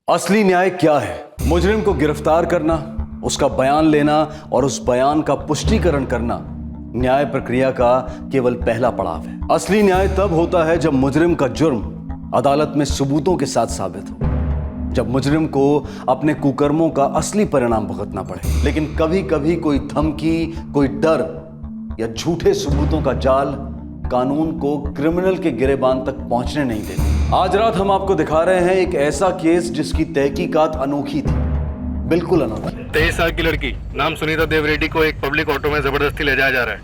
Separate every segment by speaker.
Speaker 1: असली न्याय क्या है? मुजरिम को गिरफ्तार करना, उसका बयान लेना और उस बयान का पुष्टिकरण करना न्याय प्रक्रिया का केवल पहला पड़ाव है। असली न्याय तब होता है जब मुजरिम का जुर्म अदालत में सबूतों के साथ साबित हो, जब मुजरिम को अपने कुकर्मों का असली परिणाम भुगतना पड़े। लेकिन कभी कभी कोई धमकी, कोई डर या झूठे सबूतों का जाल कानून को क्रिमिनल के गिरेबान तक पहुंचने नहीं देते। आज रात हम आपको दिखा रहे हैं एक ऐसा केस जिसकी तहकीकात अनोखी थी, बिल्कुल अनोखी।
Speaker 2: 23 साल की लड़की नाम सुनीता देव रेड्डी को एक पब्लिक ऑटो में जबरदस्ती ले जाया जा रहा है।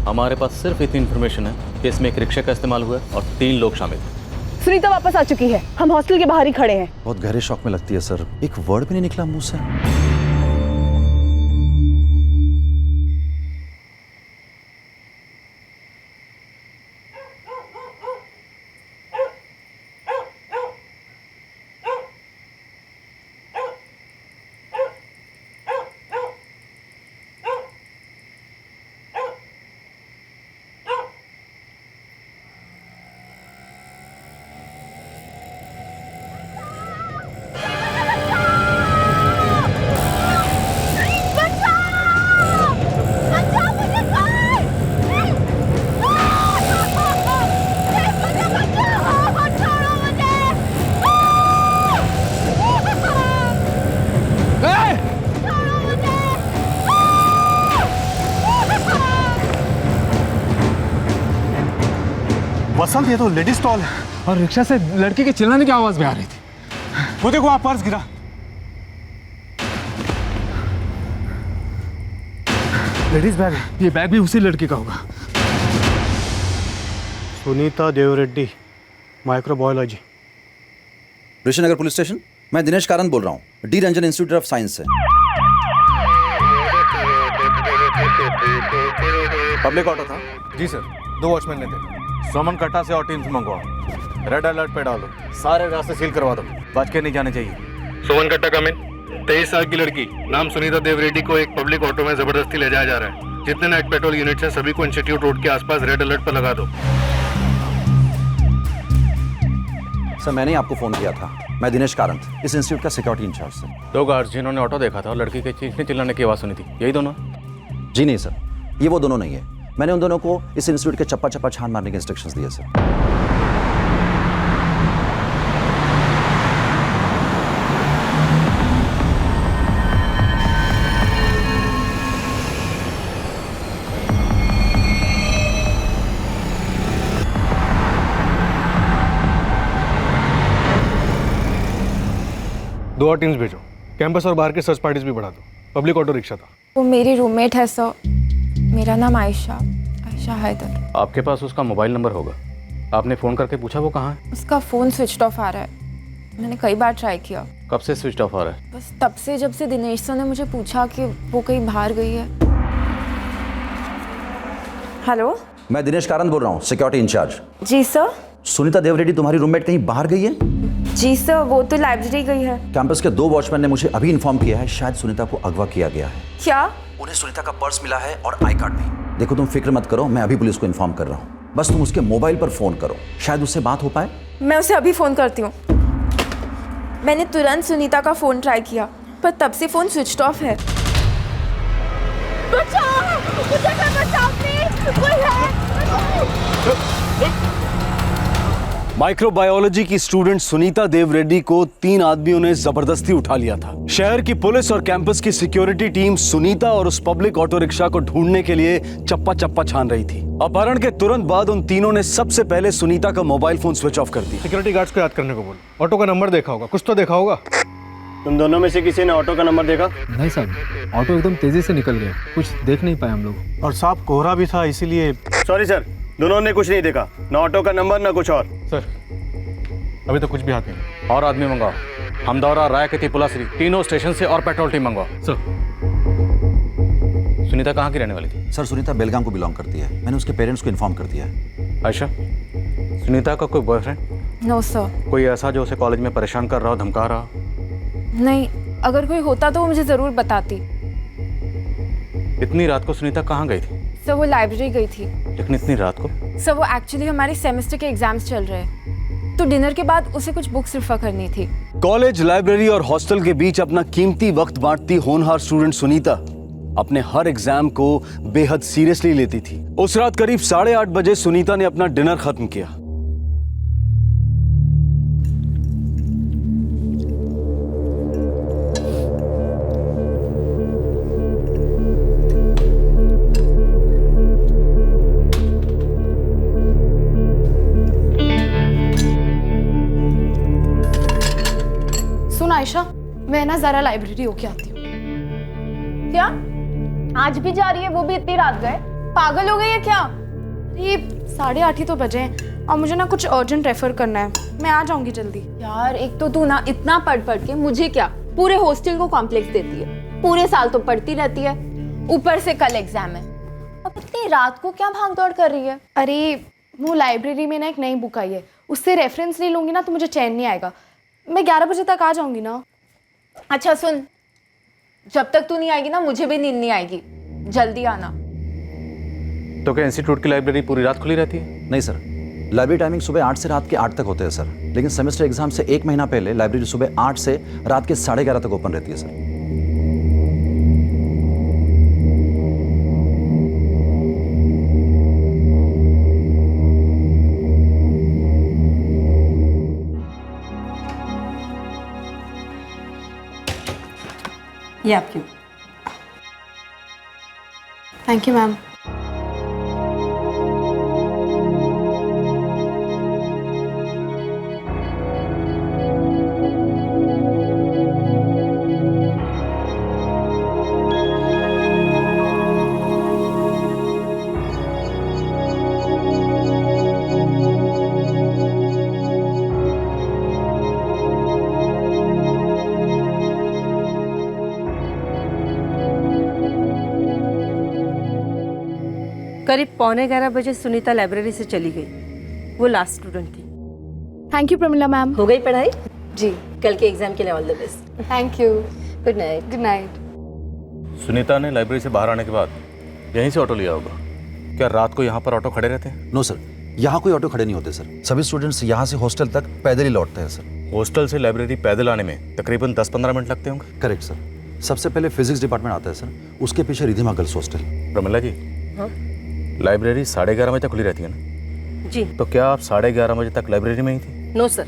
Speaker 3: हमारे पास सिर्फ इतनी इन्फॉर्मेशन है कि इसमें एक रिक्शा का इस्तेमाल हुआ है और 3 लोग शामिल हैं।
Speaker 4: सुनीता वापस आ चुकी है, हम हॉस्टल के बाहर ही खड़े हैं।
Speaker 5: बहुत गहरे शौक में लगती है सर, एक वर्ड भी नहीं निकला मुंह से।
Speaker 6: वसंत, ये तो लेडीज स्टॉल है और रिक्शा से लड़की के चिल्लाने की आवाज भी आ रही थी। वो देखो, वहां पर्स गिरा। लेडीज बैग है, ये बैग भी उसी लड़की का होगा।
Speaker 7: Sunita Dev Reddy, microbiology.
Speaker 5: Rishinagar police station, मैं दिनेश कारंत बोल रहा हूँ, D Ranjan institute of science से।
Speaker 3: पब्लिक ऑटो था?
Speaker 6: जी सर, 2 वॉचमैन ने थे।
Speaker 3: सोमन कट्टा से और टीम से मंगवाओ, रेड अलर्ट पे डालो, सारे रास्ते सील करवा दो, बच के नहीं जाने चाहिए।
Speaker 2: सोवन कट्टा कम इन। 23 साल की लड़की नाम सुनीता देव रेड्डी को एक पब्लिक ऑटो में जबरदस्ती ले जाया जा रहा है। जितने नाइट पेट्रोल यूनिट्स हैं सभी को इंस्टीट्यूट रोड के आसपास रेड अलर्ट पर लगा दो।
Speaker 5: सर, मैंने ही आपको फोन किया था। मैं दिनेश कारंत, इस इंस्टीट्यूट का सिक्योरिटी इंचार्ज से।
Speaker 3: 2 गार्ड्स जिन्होंने ऑटो देखा था और लड़की के चीखने चिल्लाने की आवाज़ सुनी थी, यही दोनों?
Speaker 5: जी नहीं सर, ये वो दोनों नहीं है। मैंने उन दोनों को इस इंस्टीट्यूट के चप्पा चप्पा छान मारने के इंस्ट्रक्शंस दिए सर।
Speaker 7: दो और टीम्स भेजो, कैंपस और बाहर के सर्च पार्टीज भी बढ़ा दो। पब्लिक ऑटो रिक्शा था।
Speaker 8: वो मेरी रूममेट है सर, मेरा नाम आयशा हैदर।
Speaker 3: आपके पास उसका मोबाइल नंबर होगा, आपने फ़ोन करके पूछा वो कहाँ है?
Speaker 8: उसका फ़ोन स्विच ऑफ आ रहा है, मैंने कई बार ट्राई किया।
Speaker 3: कब से स्विच ऑफ आ रहा है?
Speaker 8: बस तब से जब से दिनेश सर ने मुझे पूछा कि वो कहीं बाहर गई है। हेलो,
Speaker 5: मैं दिनेश कारंत बोल रहा हूँ, सिक्योरिटी इंचार्ज।
Speaker 8: जी सर।
Speaker 5: सुनीता देव रेड्डी तुम्हारी रूममेट कहीं बाहर गई है?
Speaker 8: जी सर, वो तो लाइब्रेरी गई है।
Speaker 5: कैंपस के 2 वॉचमैन ने मुझे अभी इन्फॉर्म किया है, शायद सुनीता को अगवा किया गया है।
Speaker 8: क्या?
Speaker 5: उन्हें सुनीता का पर्स मिला है और आई कार्ड भी। देखो, तुम फिक्र मत करो, मैं अभी पुलिस को इन्फॉर्म कर रहा हूँ। बस तुम उसके मोबाइल पर फोन करो, शायद उससे बात हो पाए।
Speaker 8: मैं उसे अभी फ़ोन करती हूँ। मैंने तुरंत सुनीता का फ़ोन ट्राई किया, पर तब से फ़ोन स्विच ऑफ है। बचाओ! मुझे बचाओ प्लीज! कोई है?
Speaker 1: माइक्रोबायोलॉजी की स्टूडेंट सुनीता देव रेड्डी को 3 आदमियों ने जबरदस्ती उठा लिया था। शहर की पुलिस और कैंपस की सिक्योरिटी टीम सुनीता और उस पब्लिक ऑटो रिक्शा को ढूंढने के लिए चप्पा चप्पा छान रही थी। अपहरण के तुरंत बाद उन तीनों ने सबसे पहले सुनीता का मोबाइल फोन स्विच ऑफ कर दिया।
Speaker 7: सिक्योरिटी गार्ड्स को याद करने को बोलो। ऑटो का नंबर देखा होगा, कुछ तो देखा होगा।
Speaker 2: तुम दोनों में से किसी ने ऑटो का नंबर देखा?
Speaker 6: नहीं साहब, ऑटो एकदम तेजी से निकल गया, कुछ देख नहीं पाए हम लोग।
Speaker 7: और साफ कोहरा भी था, इसीलिए।
Speaker 2: सॉरी सर, दोनों ने कुछ नहीं देखा, ना ऑटो का नंबर ना कुछ और।
Speaker 7: सर, अभी तो कुछ भी हाथ नहीं।
Speaker 3: और आदमी मंगाओ, हमदौरा, राय के तिपुलाश्री, तीनों स्टेशन से और पेट्रोल टीम मंगवाओ।
Speaker 7: सर,
Speaker 3: सुनीता कहाँ की रहने वाली थी?
Speaker 5: सर, सुनीता बेलगाम को बिलोंग करती है। मैंने उसके पेरेंट्स को इन्फॉर्म कर दिया है।
Speaker 3: आयशा, सुनीता का कोई बॉयफ्रेंड?
Speaker 8: No sir.
Speaker 3: कोई ऐसा जो उसे कॉलेज में परेशान कर रहा हो, धमका रहा हो?
Speaker 8: नहीं, अगर कोई होता तो वो मुझे ज़रूर बताती।
Speaker 3: इतनी रात को सुनीता कहाँ गई थी?
Speaker 8: सर, वो लाइब्रेरी गई थी।
Speaker 3: लेकिन इतनी रात को?
Speaker 8: सर, वो एक्चुअली हमारे सेमेस्टर के एग्जाम्स चल रहे हैं, तो डिनर के बाद उसे कुछ बुक्स रिफर करनी थी।
Speaker 1: कॉलेज, लाइब्रेरी और हॉस्टल के बीच अपना कीमती वक्त बांटती होनहार स्टूडेंट सुनीता अपने हर एग्जाम को बेहद सीरियसली लेती थी। उस रात करीब 8:30 बजे सुनीता ने अपना डिनर खत्म किया।
Speaker 9: सुन आयशा, मैं ना जरा लाइब्रेरी होके आती हूँ।
Speaker 4: क्या आज भी जा रही है, वो भी इतनी रात गए?
Speaker 9: पागल हो गई है क्या? ये 8:30 ही तो बजे हैं और मुझे ना कुछ अर्जेंट रेफर करना है। मैं आ जाऊंगी जल्दी।
Speaker 4: यार एक तो तू ना इतना पढ़ के मुझे क्या पूरे हॉस्टल को कॉम्प्लेक्स देती है। पूरे साल तो पढ़ती रहती है, ऊपर से कल एग्जाम है। अब इतनी रात को क्या भाग दौड़ कर रही है?
Speaker 9: अरे वो लाइब्रेरी में ना एक नई बुक आई है, उससे रेफरेंस ले लूंगी ना तो मुझे चैन नहीं आएगा। मैं 11 बजे तक आ जाऊंगी ना।
Speaker 4: अच्छा सुन, जब तक तू नहीं आएगी ना मुझे भी नींद नहीं आएगी। जल्दी आना।
Speaker 3: तो क्या इंस्टीट्यूट की लाइब्रेरी पूरी रात खुली रहती है?
Speaker 5: नहीं सर, लाइब्रेरी टाइमिंग सुबह 8 से रात के 8 तक होते हैं सर। लेकिन सेमेस्टर एग्जाम से 1 महीना पहले लाइब्रेरी सुबह 8 से रात के 11:30 तक ओपन रहती है सर।
Speaker 10: ये आपकी।
Speaker 9: Thank you ma'am.
Speaker 10: करीब 11:15 बजे सुनीता लाइब्रेरी से चली गई। वो लास्ट स्टूडेंट थी।
Speaker 9: Thank you Pramila ma'am.
Speaker 10: हो गई पढ़ाई?
Speaker 9: जी।
Speaker 10: कल के एग्जाम के लिए all the best.
Speaker 9: Thank you.
Speaker 10: Good night.
Speaker 9: Good night.
Speaker 3: Sunita ने लाइब्रेरी से बाहर आने के बाद यहीं से ऑटो लिया होगा। क्या रात को यहाँ पर ऑटो खड़े रहते हैं?
Speaker 5: नो सर, यहाँ कोई ऑटो खड़े नहीं होते सर। सभी स्टूडेंट्स यहाँ से हॉस्टल तक पैदल ही लौटते हैं सर।
Speaker 3: हॉस्टल से लाइब्रेरी पैदल आने में तकरीबन 10-15 मिनट लगते होंगे।
Speaker 5: Correct sir. सबसे पहले फिजिक्स डिपार्टमेंट आता है सर, उसके पीछे रिधिमा गर्ल्स हॉस्टल।
Speaker 3: प्रमिला जी,
Speaker 10: हाँ?
Speaker 3: लाइब्रेरी 11:30 बजे तक खुली रहती है ना?
Speaker 10: जी।
Speaker 3: तो क्या आप 11:30 बजे तक लाइब्रेरी में ही थी?
Speaker 10: नो सर,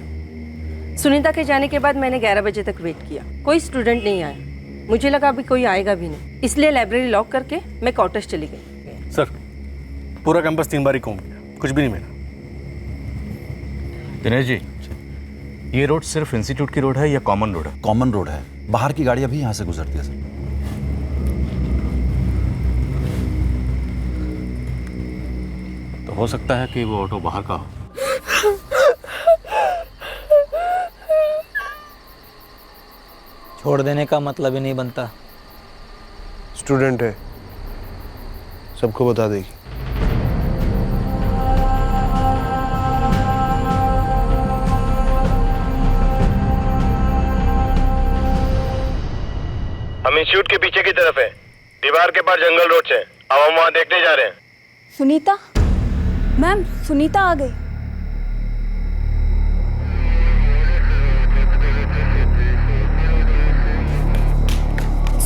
Speaker 10: सुनीता के जाने के बाद मैंने 11 बजे तक वेट किया। कोई स्टूडेंट नहीं आया। मुझे लगा अभी कोई आएगा भी नहीं, इसलिए लाइब्रेरी लॉक करके मैं क्वार्टर्स चली गई।
Speaker 7: सर, पूरा कैंपस 3 बार ही घूम गया, कुछ भी नहीं मिला।
Speaker 3: दिनेश जी, ये रोड सिर्फ इंस्टीट्यूट की रोड है या कॉमन रोड है?
Speaker 5: कॉमन रोड है, बाहर की गाड़ियाँ भी यहाँ से गुजरती है सर।
Speaker 3: तो हो सकता है कि वो ऑटो बाहर का हो।
Speaker 11: छोड़ देने का मतलब ही नहीं बनता।
Speaker 2: स्टूडेंट है, सबको बता देगी। हम इंस्टीट्यूट के पीछे की तरफ है, दीवार के पास जंगल रोड से। अब हम वहाँ देखने जा रहे हैं।
Speaker 4: सुनीता मैम, सुनीता आ गई।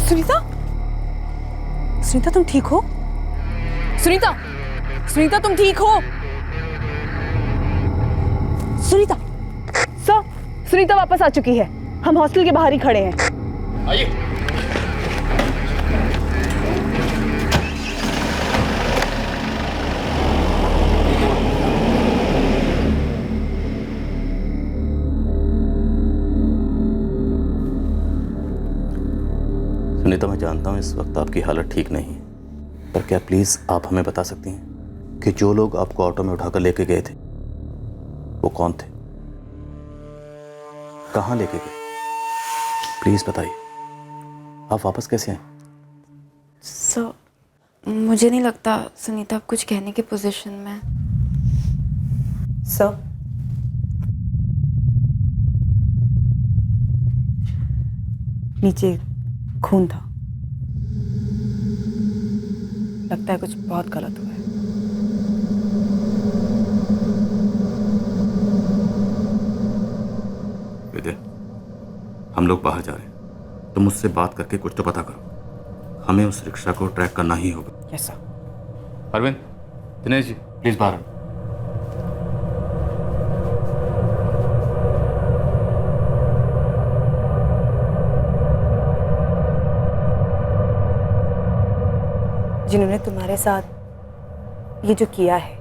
Speaker 4: सुनीता, सुनीता तुम ठीक हो? सुनीता, सुनीता तुम ठीक हो? सुनीता सर, सुनीता वापस आ चुकी है। हम हॉस्टल के बाहर ही खड़े हैं।
Speaker 2: आइए।
Speaker 3: सुनीता, मैं जानता हूँ इस वक्त आपकी हालत ठीक नहीं है, पर क्या प्लीज़ आप हमें बता सकती हैं कि जो लोग आपको ऑटो में उठाकर लेके गए थे वो कौन थे, कहाँ लेके गए? प्लीज़ बताइए। आप वापस कैसे आए?
Speaker 8: सर, मुझे नहीं लगता सुनीता अब कुछ कहने की पोजीशन में।
Speaker 10: सर, नीचे खून था। लगता है कुछ बहुत गलत हुआ है।
Speaker 3: विद्या, हम लोग बाहर जा रहे हैं, तो मुझसे बात करके कुछ तो पता करो। हमें उस रिक्शा को ट्रैक करना ही होगा।
Speaker 6: Yes sir.
Speaker 3: Arvind, Dinesh ji please बाहर आओ।
Speaker 10: जिन्होंने तुम्हारे साथ ये जो किया है,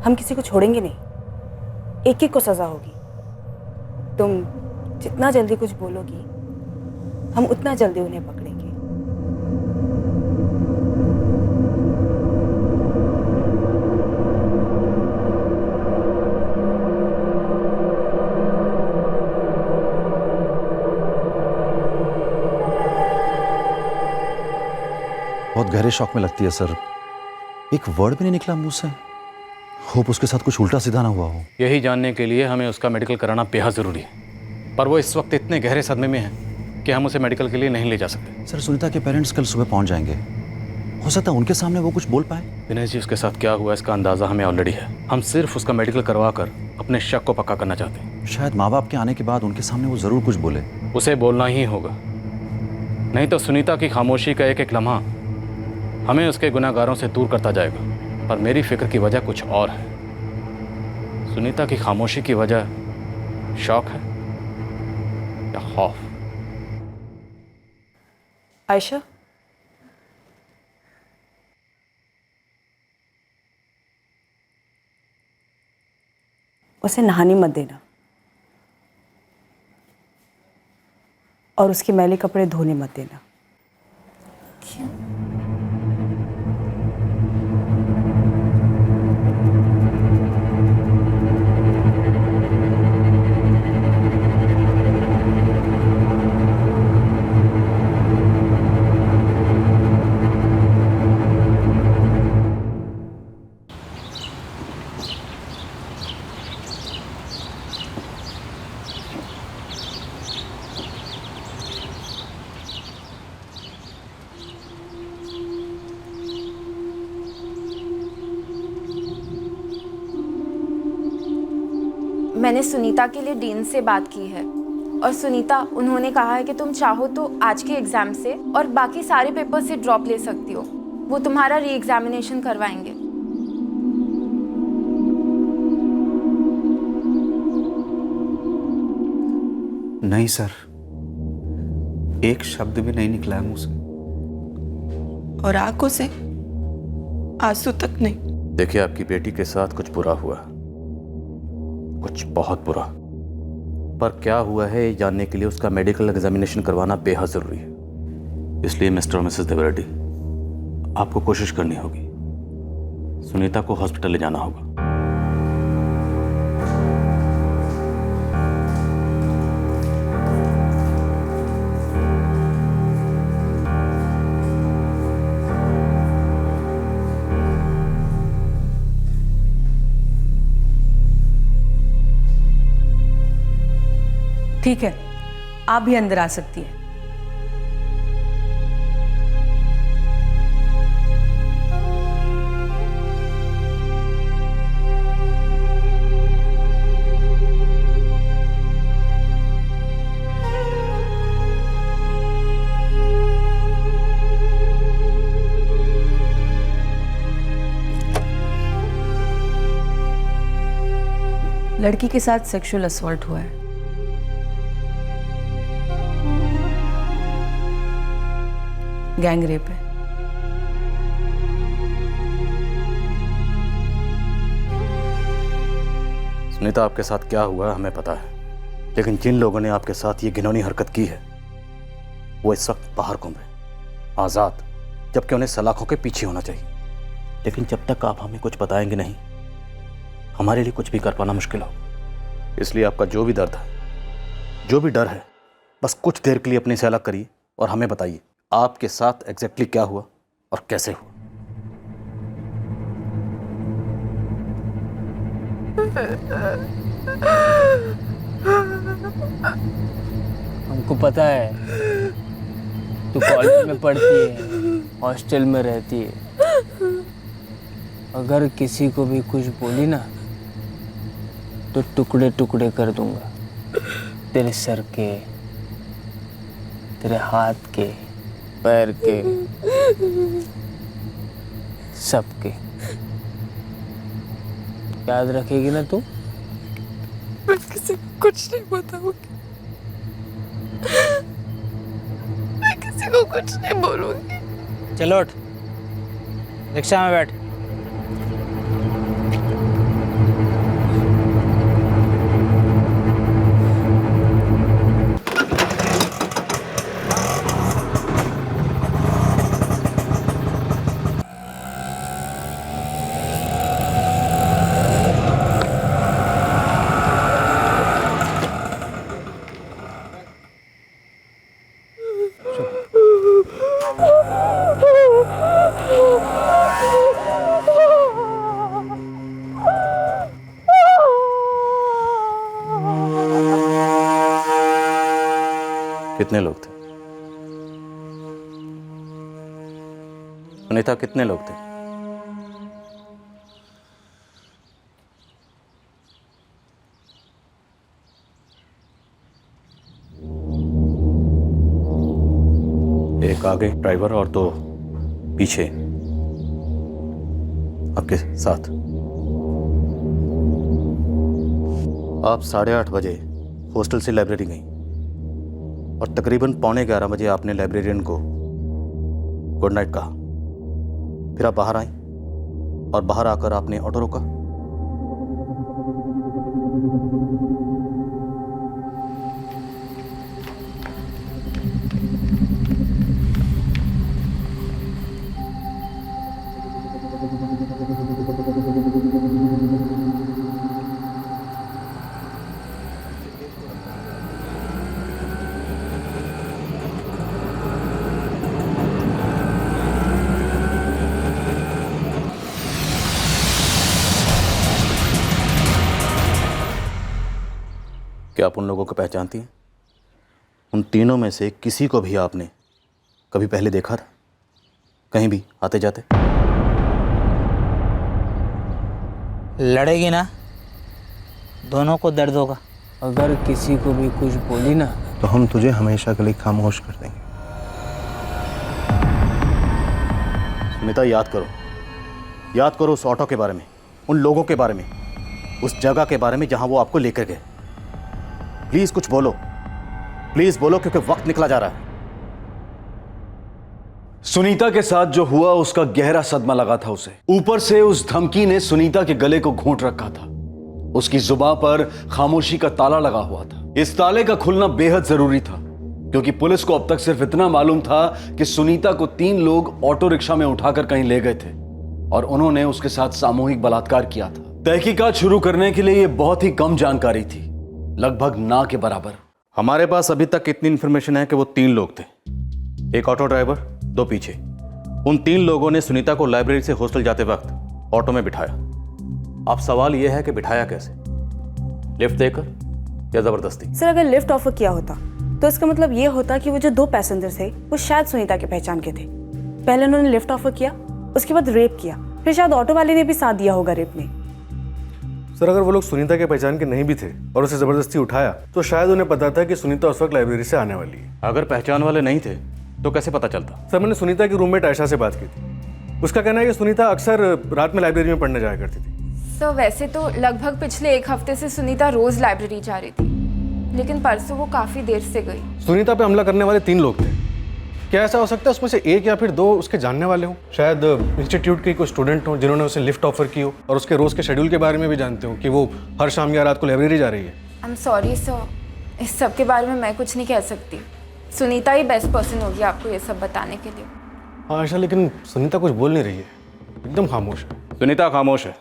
Speaker 10: हम किसी को छोड़ेंगे नहीं, एक एक को सजा होगी। तुम जितना जल्दी कुछ बोलोगी, हम उतना जल्दी उन्हें पकड़ेंगे।
Speaker 5: बहुत गहरे शौक में लगती है सर। एक वर्ड भी नहीं निकला मुंह से। होप उसके साथ कुछ उल्टा सीधा ना हुआ हो।
Speaker 3: यही जानने के लिए हमें उसका मेडिकल कराना बेहद ज़रूरी है, पर वो इस वक्त इतने गहरे सदमे में है कि हम उसे मेडिकल के लिए नहीं ले जा सकते।
Speaker 5: सर सुनीता के पेरेंट्स कल सुबह पहुंच जाएंगे, हो सकता है उनके सामने वो कुछ बोल पाए।
Speaker 3: दिनेश जी, उसके साथ क्या हुआ इसका अंदाज़ा हमें ऑलरेडी है। हम सिर्फ उसका मेडिकल करवा कर अपने शक को पक्का करना चाहते हैं।
Speaker 5: शायद माँ बाप के आने के बाद उनके सामने वो ज़रूर कुछ बोले।
Speaker 3: उसे बोलना ही होगा, नहीं तो सुनीता की खामोशी का एक एक लम्हा हमें उसके गुनाहगारों से दूर करता जाएगा। पर मेरी फिक्र की वजह कुछ और है। सुनीता की खामोशी की वजह शौक है या खौफ?
Speaker 10: आयशा, उसे नहाने मत देना और उसके मैले कपड़े धोने मत देना।
Speaker 8: क्यों? मैंने सुनीता के लिए डीन से बात की है और सुनीता, उन्होंने कहा है कि तुम चाहो तो आज के एग्जाम से और बाकी सारे पेपर से ड्रॉप ले सकती हो। वो तुम्हारा री एग्जामिनेशन करवाएंगे।
Speaker 11: नहीं सर, एक शब्द भी नहीं निकला है मुंह से
Speaker 8: और आंखों से आंसू तक नहीं।
Speaker 3: देखिए, आपकी बेटी के साथ कुछ बुरा हुआ, कुछ बहुत बुरा, पर क्या हुआ है ये जानने के लिए उसका मेडिकल एग्जामिनेशन करवाना बेहद ज़रूरी है। इसलिए मिस्टर और मिसेस देवरेड्डी, आपको कोशिश करनी होगी, सुनीता को हॉस्पिटल ले जाना होगा।
Speaker 10: ठीक है, आप भी अंदर आ सकती हैं। लड़की के साथ सेक्सुअल असॉल्ट हुआ है। गैंग रेप है।
Speaker 3: सुनीता, आपके साथ क्या हुआ हमें पता है, लेकिन जिन लोगों ने आपके साथ ये घिनौनी हरकत की है वो इस वक्त बाहर घूमे आज़ाद, जबकि उन्हें सलाखों के पीछे होना चाहिए। लेकिन जब तक आप हमें कुछ बताएंगे नहीं, हमारे लिए कुछ भी कर पाना मुश्किल हो। इसलिए आपका जो भी दर्द है, जो भी डर है, बस कुछ देर के लिए अपने से अलग करिए और हमें बताइए आपके साथ एग्जैक्टली क्या हुआ और कैसे हुआ।
Speaker 12: हमको पता है तू कॉलेज में पढ़ती है, हॉस्टल में रहती है। अगर किसी को भी कुछ बोली ना तो टुकड़े टुकड़े कर दूंगा। तेरे सर के, तेरे हाथ के, पैर के, सबके। याद रखेगी ना तू?
Speaker 8: मैं किसी को कुछ नहीं बताऊंगी, मैं किसी को कुछ नहीं बोलूंगी।
Speaker 12: चलो उठ, रिक्शा में बैठ।
Speaker 3: कितने लोग थे सुनीता? कितने लोग थे? एक आगे ड्राइवर और दो पीछे आपके साथ। आप 8:30 बजे हॉस्टल से लाइब्रेरी गई और तकरीबन 11:15 बजे आपने लाइब्रेरियन को गुड नाइट कहा। फिर आप बाहर आई और बाहर आकर आपने ऑटो रोका। क्या आप उन लोगों को पहचानती हैं? उन तीनों में से किसी को भी आपने कभी पहले देखा था कहीं भी आते जाते?
Speaker 12: लड़ेगी ना, दोनों को दर्द होगा। अगर किसी को भी कुछ बोली ना
Speaker 7: तो हम तुझे हमेशा के लिए खामोश कर देंगे।
Speaker 3: सुनीता, याद करो उस ऑटो के बारे में, उन लोगों के बारे में, उस जगह के बारे में जहां वो आपको लेकर गए। प्लीज कुछ बोलो, प्लीज बोलो, क्योंकि वक्त निकला जा रहा है।
Speaker 1: सुनीता के साथ जो हुआ उसका गहरा सदमा लगा था उसे। ऊपर से उस धमकी ने सुनीता के गले को घोंट रखा था। उसकी जुबान पर खामोशी का ताला लगा हुआ था। इस ताले का खुलना बेहद जरूरी था, क्योंकि पुलिस को अब तक सिर्फ इतना मालूम था कि सुनीता को 3 लोग ऑटो रिक्शा में उठाकर कहीं ले गए थे और उन्होंने उसके साथ सामूहिक बलात्कार किया था। तहकीकात शुरू करने के लिए यह बहुत ही कम जानकारी थी, लगभग ना के बराबर।
Speaker 3: हमारे पास अभी तक इतनी इंफॉर्मेशन है कि वो 3 लोग थे, एक ऑटो ड्राइवर, 2 पीछे। उन 3 लोगों ने सुनीता को लाइब्रेरी से हॉस्टल जाते वक्त ऑटो में बिठाया। अब सवाल यह है कि बिठाया कैसे? लिफ्ट देकर या जबरदस्ती?
Speaker 10: सर, अगर लिफ्ट ऑफर किया होता तो इसका मतलब ये होता कि वो जो 2 पैसेंजर थे वो शायद सुनीता की पहचान के थे। पहले उन्होंने लिफ्ट ऑफर किया, उसके बाद रेप किया, फिर शायद ऑटो वाले ने भी साथ दिया होगा रेप में।
Speaker 7: सर, अगर वो लोग सुनीता के पहचान के नहीं भी थे और उसे जबरदस्ती उठाया तो शायद उन्हें पता था कि सुनीता उस वक्त लाइब्रेरी से आने वाली है।
Speaker 3: अगर पहचान वाले नहीं थे तो कैसे पता चलता?
Speaker 7: सर, मैंने सुनीता की रूममेट आयशा से बात की थी। उसका कहना है कि सुनीता अक्सर रात में लाइब्रेरी में पढ़ने जाया करती थी।
Speaker 8: सर, वैसे तो लगभग पिछले 1 हफ्ते से सुनीता रोज लाइब्रेरी जा रही थी, लेकिन परसों वो काफी देर से गई।
Speaker 7: सुनीता पे हमला करने वाले 3 लोग थे। क्या ऐसा हो सकता है उसमें से एक या फिर 2 उसके जानने वाले हों? शायद इंस्टीट्यूट के कोई स्टूडेंट हों जिन्होंने उसे लिफ्ट ऑफर की हो और उसके रोज के शेड्यूल के बारे में भी जानते हो कि वो हर शाम या रात को लाइब्रेरी जा रही है।
Speaker 8: आई एम सॉरी सर, इस सब के बारे में मैं कुछ नहीं कह सकती। सुनीता ही बेस्ट पर्सन होगी आपको ये सब बताने के लिए।
Speaker 7: हाँ आयशा, लेकिन सुनीता कुछ बोल नहीं रही है, एकदम खामोश है।
Speaker 3: सुनीता खामोश है,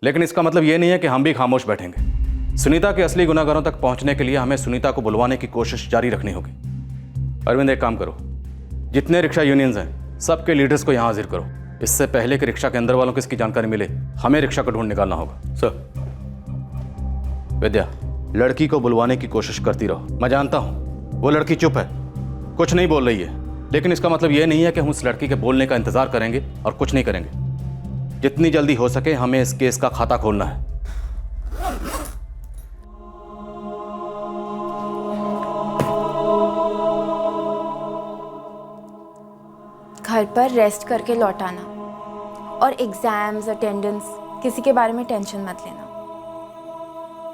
Speaker 3: लेकिन इसका मतलब ये नहीं है कि हम भी खामोश बैठेंगे। सुनीता के असली गुनाहगारों तक पहुंचने के लिए हमें सुनीता को बुलवाने की कोशिश जारी रखनी होगी। अरविंद, एक काम करो, जितने रिक्शा यूनियंस हैं सबके लीडर्स को यहाँ हाजिर करो। इससे पहले कि रिक्शा के अंदर वालों को इसकी जानकारी मिले, हमें रिक्शा को ढूंढ निकालना होगा। सर। विद्या, लड़की को बुलवाने की कोशिश करती रहो। मैं जानता हूँ वो लड़की चुप है, कुछ नहीं बोल रही है, लेकिन इसका मतलब ये नहीं है कि हम उस लड़की के बोलने का इंतजार करेंगे और कुछ नहीं करेंगे। जितनी जल्दी हो सके हमें इस केस का खाता खोलना है।
Speaker 8: घर पर रेस्ट करके लौटाना, और एग्ज़ाम्स अटेंडेंस किसी के बारे में टेंशन मत लेना,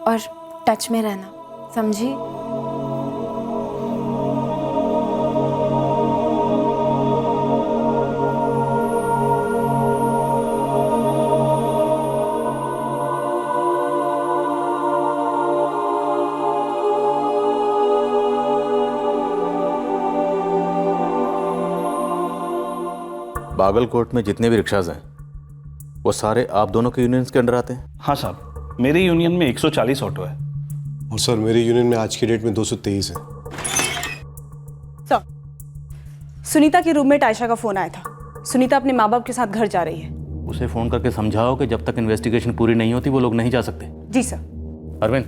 Speaker 8: और टच में रहना, समझी?
Speaker 3: बागलकोट में जितने भी रिक्शाज हैं वो सारे आप दोनों के यूनियंस के अंडर आते हैं?
Speaker 13: हाँ साहब, मेरे यूनियन में 140 ऑटो है।
Speaker 7: और सर मेरे यूनियन में आज की डेट में 223 है।
Speaker 10: सर, सुनीता की रूममेट आयशा का फोन आया था। सुनीता अपने माँ बाप के साथ घर जा रही है।
Speaker 3: उसे फोन करके समझाओ कि जब तक इन्वेस्टिगेशन पूरी नहीं होती वो लोग नहीं जा सकते।
Speaker 10: जी सर।
Speaker 3: अरविंद,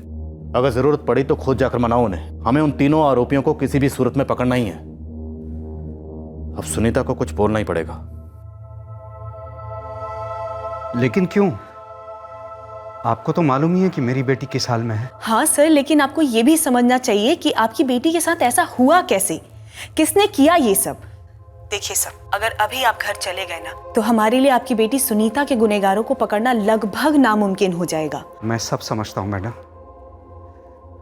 Speaker 3: अगर जरूरत पड़ी तो खुद जाकर मनाओ उन्हें। हमें उन तीनों आरोपियों को किसी भी सूरत में पकड़ना ही है। अब सुनीता को कुछ बोलना ही पड़ेगा।
Speaker 11: लेकिन क्यों? आपको तो मालूम ही है कि मेरी बेटी किस हाल में है।
Speaker 10: हाँ सर, लेकिन आपको ये भी समझना चाहिए कि आपकी बेटी के साथ ऐसा हुआ कैसे, किसने किया ये सब। देखिए सर, अगर अभी आप घर चले गए ना तो हमारे लिए आपकी बेटी सुनीता के गुनहगारों को पकड़ना लगभग नामुमकिन हो जाएगा।
Speaker 11: मैं सब समझता हूँ मैडम,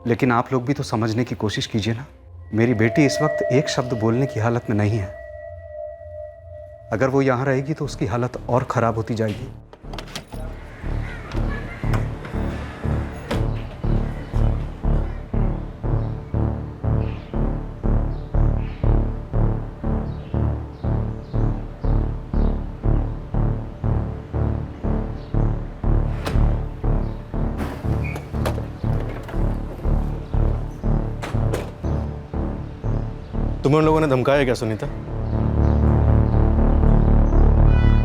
Speaker 11: लेकिन आप लोग भी तो समझने की कोशिश कीजिए ना। मेरी बेटी इस वक्त एक शब्द बोलने की हालत में नहीं है। अगर वो यहाँ रहेगी तो उसकी हालत और खराब होती जाएगी।
Speaker 7: तुम्हें उन लोगों ने धमकाया क्या सुनीता?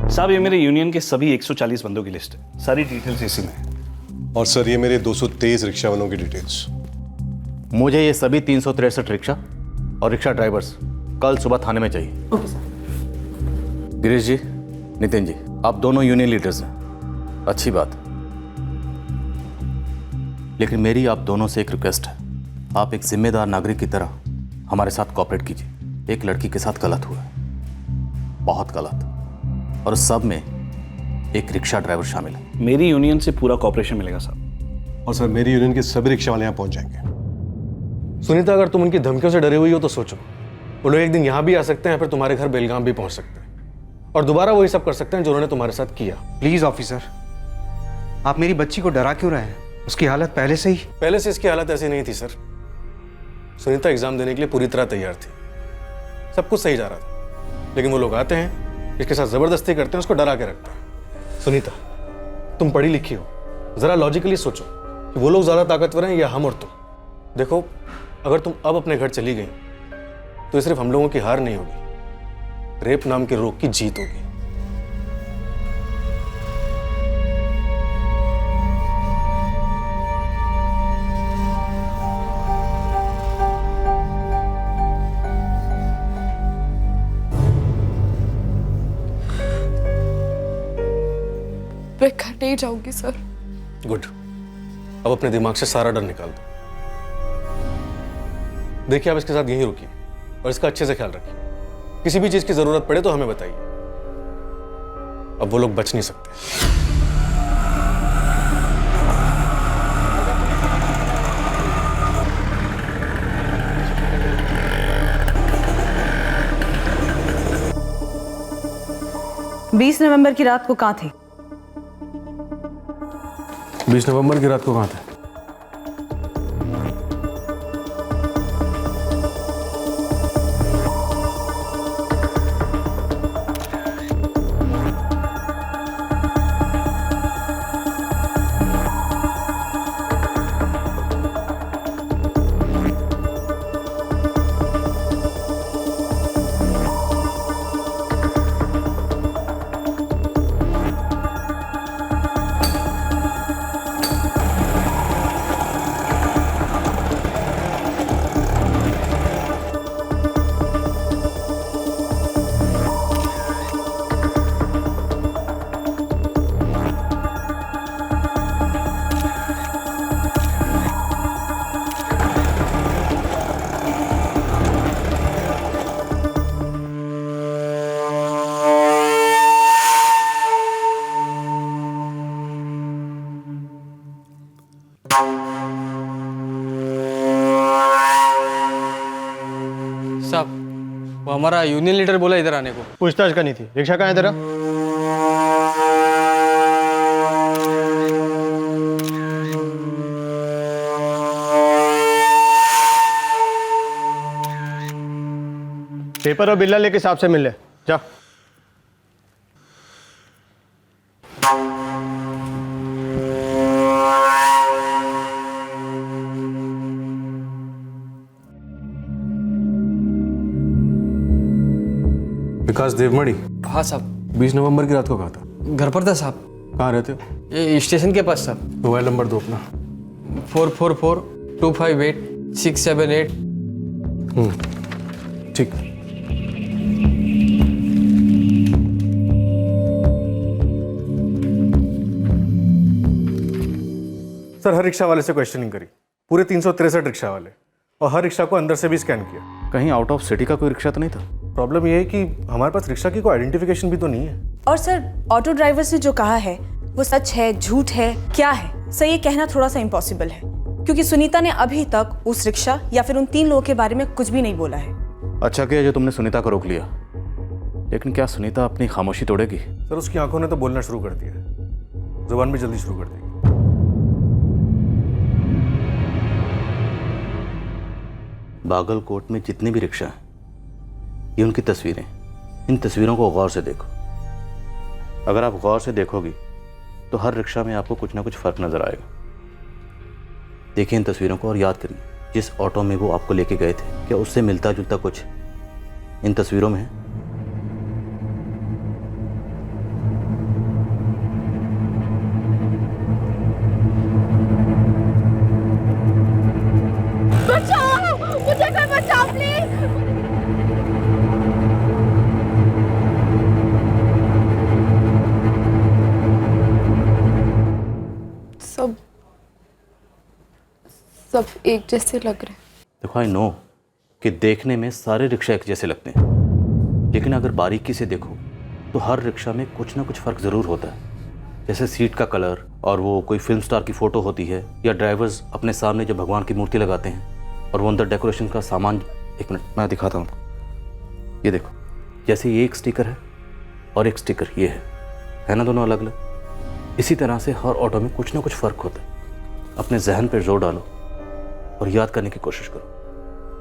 Speaker 13: साहब ये मेरे यूनियन के सभी 140 बंदों की लिस्ट है, सारी डिटेल्स इसी में है।
Speaker 7: और सर ये मेरे 223 रिक्शा वालों की डिटेल्स।
Speaker 3: मुझे ये सभी 363 रिक्शा और रिक्शा ड्राइवर्स कल सुबह थाने में चाहिए।
Speaker 10: Okay sir.
Speaker 3: गिरीश जी, नितिन जी, आप दोनों यूनियन लीडर्स हैं, अच्छी बात। लेकिन मेरी आप दोनों से एक रिक्वेस्ट है, आप एक जिम्मेदार नागरिक की तरह हमारे साथ कोऑपरेट कीजिए। एक लड़की के साथ गलत हुआ है, बहुत गलत, और सब में एक रिक्शा ड्राइवर शामिल है।
Speaker 13: मेरी यूनियन से पूरा कॉपरेशन मिलेगा साहब।
Speaker 7: और सर मेरी यूनियन के सभी रिक्शा वाले यहाँ पहुंच जाएंगे। सुनीता, अगर तुम उनकी धमकियों से डरे हुई हो तो सोचो, वो लोग एक दिन यहाँ भी आ सकते हैं, फिर तुम्हारे घर बेलगाम भी पहुंच सकते हैं, और दोबारा वही सब कर सकते हैं जो उन्होंने तुम्हारे साथ किया।
Speaker 11: प्लीज ऑफिसर, आप मेरी बच्ची को डरा क्यों रहे हैं? उसकी हालत पहले से
Speaker 7: इसकी हालत ऐसी नहीं थी सर। सुनीता एग्जाम देने के लिए पूरी तरह तैयार थी, सब कुछ सही जा रहा था, लेकिन वो लोग आते हैं, इसके साथ जबरदस्ती करते हैं, उसको डरा के रखते हैं। सुनीता, तुम पढ़ी लिखी हो, जरा लॉजिकली सोचो कि वो लोग ज्यादा ताकतवर हैं या हम और तुम। देखो, अगर तुम अब अपने घर चली गई तो ये सिर्फ हम लोगों की हार नहीं होगी, रेप नाम के रोग की जीत होगी।
Speaker 9: मैं घर नहीं जाऊंगी सर।
Speaker 7: गुड, अब अपने दिमाग से सारा डर निकाल दो। देखिए, आप इसके साथ यहीं रुकिए और इसका अच्छे से ख्याल रखिए। किसी भी चीज की जरूरत पड़े तो हमें बताइए। अब वो लोग बच नहीं सकते।
Speaker 10: नवंबर की रात को कहाँ थे?
Speaker 7: 20 नवंबर की रात को कहाँ थे?
Speaker 12: साहब, वो हमारा यूनियन लीडर बोला इधर आने को।
Speaker 7: पूछताछ करनी थी। रिक्शा कहाँ है तेरा? पेपर और बिल्ला लेके साहब से मिल ले जा। विकास देवमणि?
Speaker 12: हाँ साहब।
Speaker 7: 20 नवंबर की रात को कहा था?
Speaker 12: घर पर था साहब।
Speaker 7: कहाँ रहते हो?
Speaker 12: ये स्टेशन के पास साहब।
Speaker 7: मोबाइल नंबर दो अपना।
Speaker 12: 444-258-678।
Speaker 7: ठीक। सर, हर रिक्शा वाले से क्वेश्चनिंग करी, पूरे 363 रिक्शा वाले, और हर रिक्शा को अंदर से भी स्कैन किया।
Speaker 3: कहीं आउट ऑफ सिटी का कोई रिक्शा तो नहीं था?
Speaker 7: प्रॉब्लम ये है कि हमारे पास रिक्शा की कोई आइडेंटिफिकेशन भी तो नहीं है।
Speaker 10: और सर, ऑटो ड्राइवर्स ने जो कहा है वो सच है, झूठ है, क्या है? सर, ये कहना थोड़ा सा इम्पॉसिबल है, क्योंकि सुनीता ने अभी तक उस रिक्शा या फिर उन 3 लोगों के बारे में कुछ भी नहीं बोला है।
Speaker 3: अच्छा किया जो तुमने सुनीता को रोक लिया, लेकिन क्या सुनीता अपनी खामोशी तोड़ेगी?
Speaker 7: सर, उसकी आंखों ने तो बोलना शुरू कर दिया है, जुबान भी जल्दी शुरू कर देगी।
Speaker 3: बागलकोट में जितनी भी रिक्शा हैं, ये उनकी तस्वीरें। इन तस्वीरों को गौर से देखो। अगर आप गौर से देखोगी तो हर रिक्शा में आपको कुछ ना कुछ फर्क नजर आएगा। देखिए इन तस्वीरों को और याद करिए जिस ऑटो में वो आपको लेके गए थे, क्या उससे मिलता जुलता कुछ इन तस्वीरों में है?
Speaker 4: बचाओ मुझे, कोई बचाओ प्लीज।
Speaker 9: सब एक जैसे लग रहे।
Speaker 3: देखो आई नो कि देखने में सारे रिक्शा एक जैसे लगते हैं, लेकिन अगर बारीकी से देखो तो हर रिक्शा में कुछ ना कुछ फ़र्क ज़रूर होता है। जैसे सीट का कलर, और वो कोई फिल्म स्टार की फ़ोटो होती है, या ड्राइवर्स अपने सामने जब भगवान की मूर्ति लगाते हैं और वो अंदर डेकोरेशन का सामान। एक मिनट मैं दिखाता हूँ। ये देखो, जैसे ये एक स्टिकर है और एक स्टिकर ये है ना, दोनों अलग अलग। इसी तरह से हर ऑटो में कुछ ना कुछ फ़र्क होता है। अपने जहन पर जोर डालो और याद करने की कोशिश करो,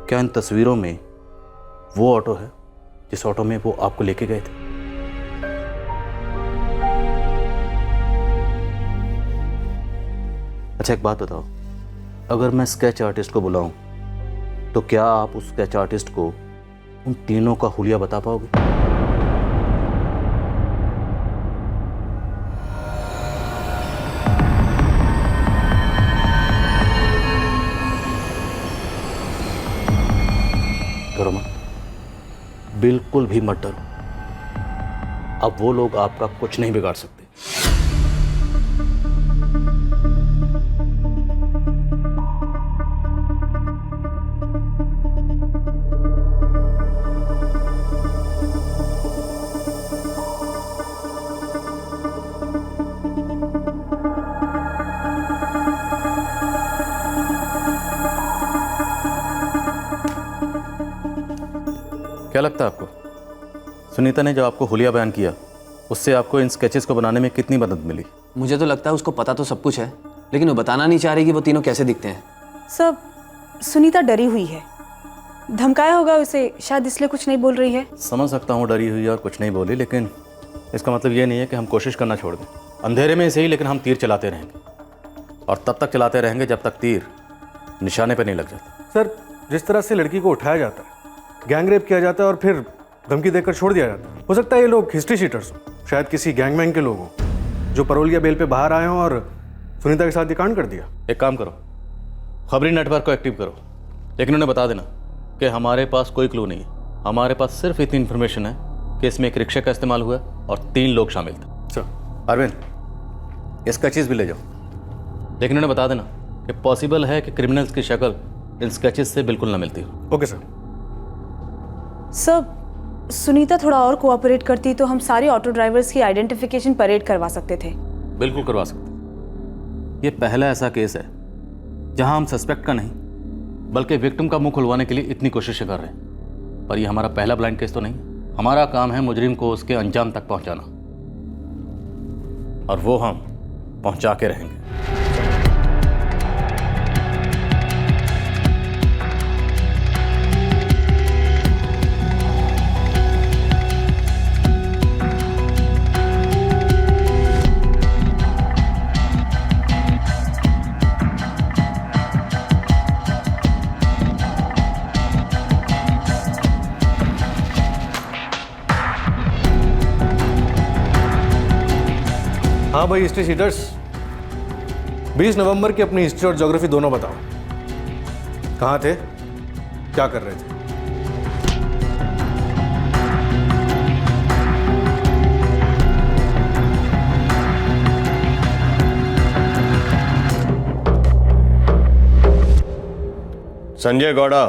Speaker 3: क्या इन तस्वीरों में वो ऑटो है जिस ऑटो में वो आपको लेके गए थे? अच्छा एक बात बताओ, अगर मैं स्केच आर्टिस्ट को बुलाऊं तो क्या आप उस स्केच आर्टिस्ट को उन तीनों का हुलिया बता पाओगे? डरो मत, बिल्कुल भी मत डरो। अब वो लोग आपका कुछ नहीं बिगाड़ सकते। क्या लगता है आपको, सुनीता ने जो आपको हुलिया बयान किया उससे आपको इन स्केचेस को बनाने में कितनी मदद मिली?
Speaker 12: मुझे तो लगता है उसको पता तो सब कुछ है, लेकिन वो बताना नहीं चाह रही कि वो तीनों कैसे दिखते हैं।
Speaker 10: सब सुनीता डरी हुई है, धमकाया होगा उसे, शायद इसलिए कुछ नहीं बोल रही है।
Speaker 3: समझ सकता हूँ डरी हुई और कुछ नहीं बोली, लेकिन इसका मतलब ये नहीं है कि हम कोशिश करना छोड़ दें। अंधेरे में सही, लेकिन हम तीर चलाते रहेंगे, और तब तक चलाते रहेंगे जब तक तीर निशाने पर नहीं लग जाता।
Speaker 7: सर, जिस तरह से लड़की को उठाया जाता है, गैंग रेप किया जाता है और फिर धमकी देकर छोड़ दिया जाता है, हो सकता है ये लोग हिस्ट्री शीटर्स हो, शायद किसी गैंगमैन के लोग हों जो परोल या बेल पे बाहर आए हों और सुनीता के साथ ये कांड कर दिया।
Speaker 3: एक काम करो, खबरी नेटवर्क को एक्टिव करो, लेकिन उन्हें बता देना कि हमारे पास कोई क्लू नहीं है। हमारे पास सिर्फ इतनी इन्फॉर्मेशन है कि इसमें एक रिक्शा का इस्तेमाल हुआ और 3 लोग शामिल थे।
Speaker 7: सर
Speaker 3: अरविंद, इसका चीज़ भी ले जाओ, लेकिन उन्हें बता देना कि पॉसिबल है कि क्रिमिनल्स की शक्ल इन स्केचेस से बिल्कुल ना मिलती हो।
Speaker 7: Okay sir.
Speaker 10: सब सुनीता थोड़ा और कोऑपरेट करती तो हम सारे ऑटो ड्राइवर्स की आइडेंटिफिकेशन परेड करवा सकते थे।
Speaker 3: बिल्कुल करवा सकते। ये पहला ऐसा केस है जहां हम सस्पेक्ट का नहीं बल्कि विक्टिम का मुंह खुलवाने के लिए इतनी कोशिशें कर रहे हैं। पर यह हमारा पहला ब्लाइंड केस तो नहीं है। हमारा काम है मुजरिम को उसके अंजाम तक पहुंचाना, और वो हम पहुंचा के रहेंगे।
Speaker 7: हाँ भाई हिस्ट्री शीटर्स, 20 नवंबर की अपनी हिस्ट्री और ज्योग्राफी दोनों बताओ। कहाँ थे, क्या कर रहे थे?
Speaker 14: संजय गौड़ा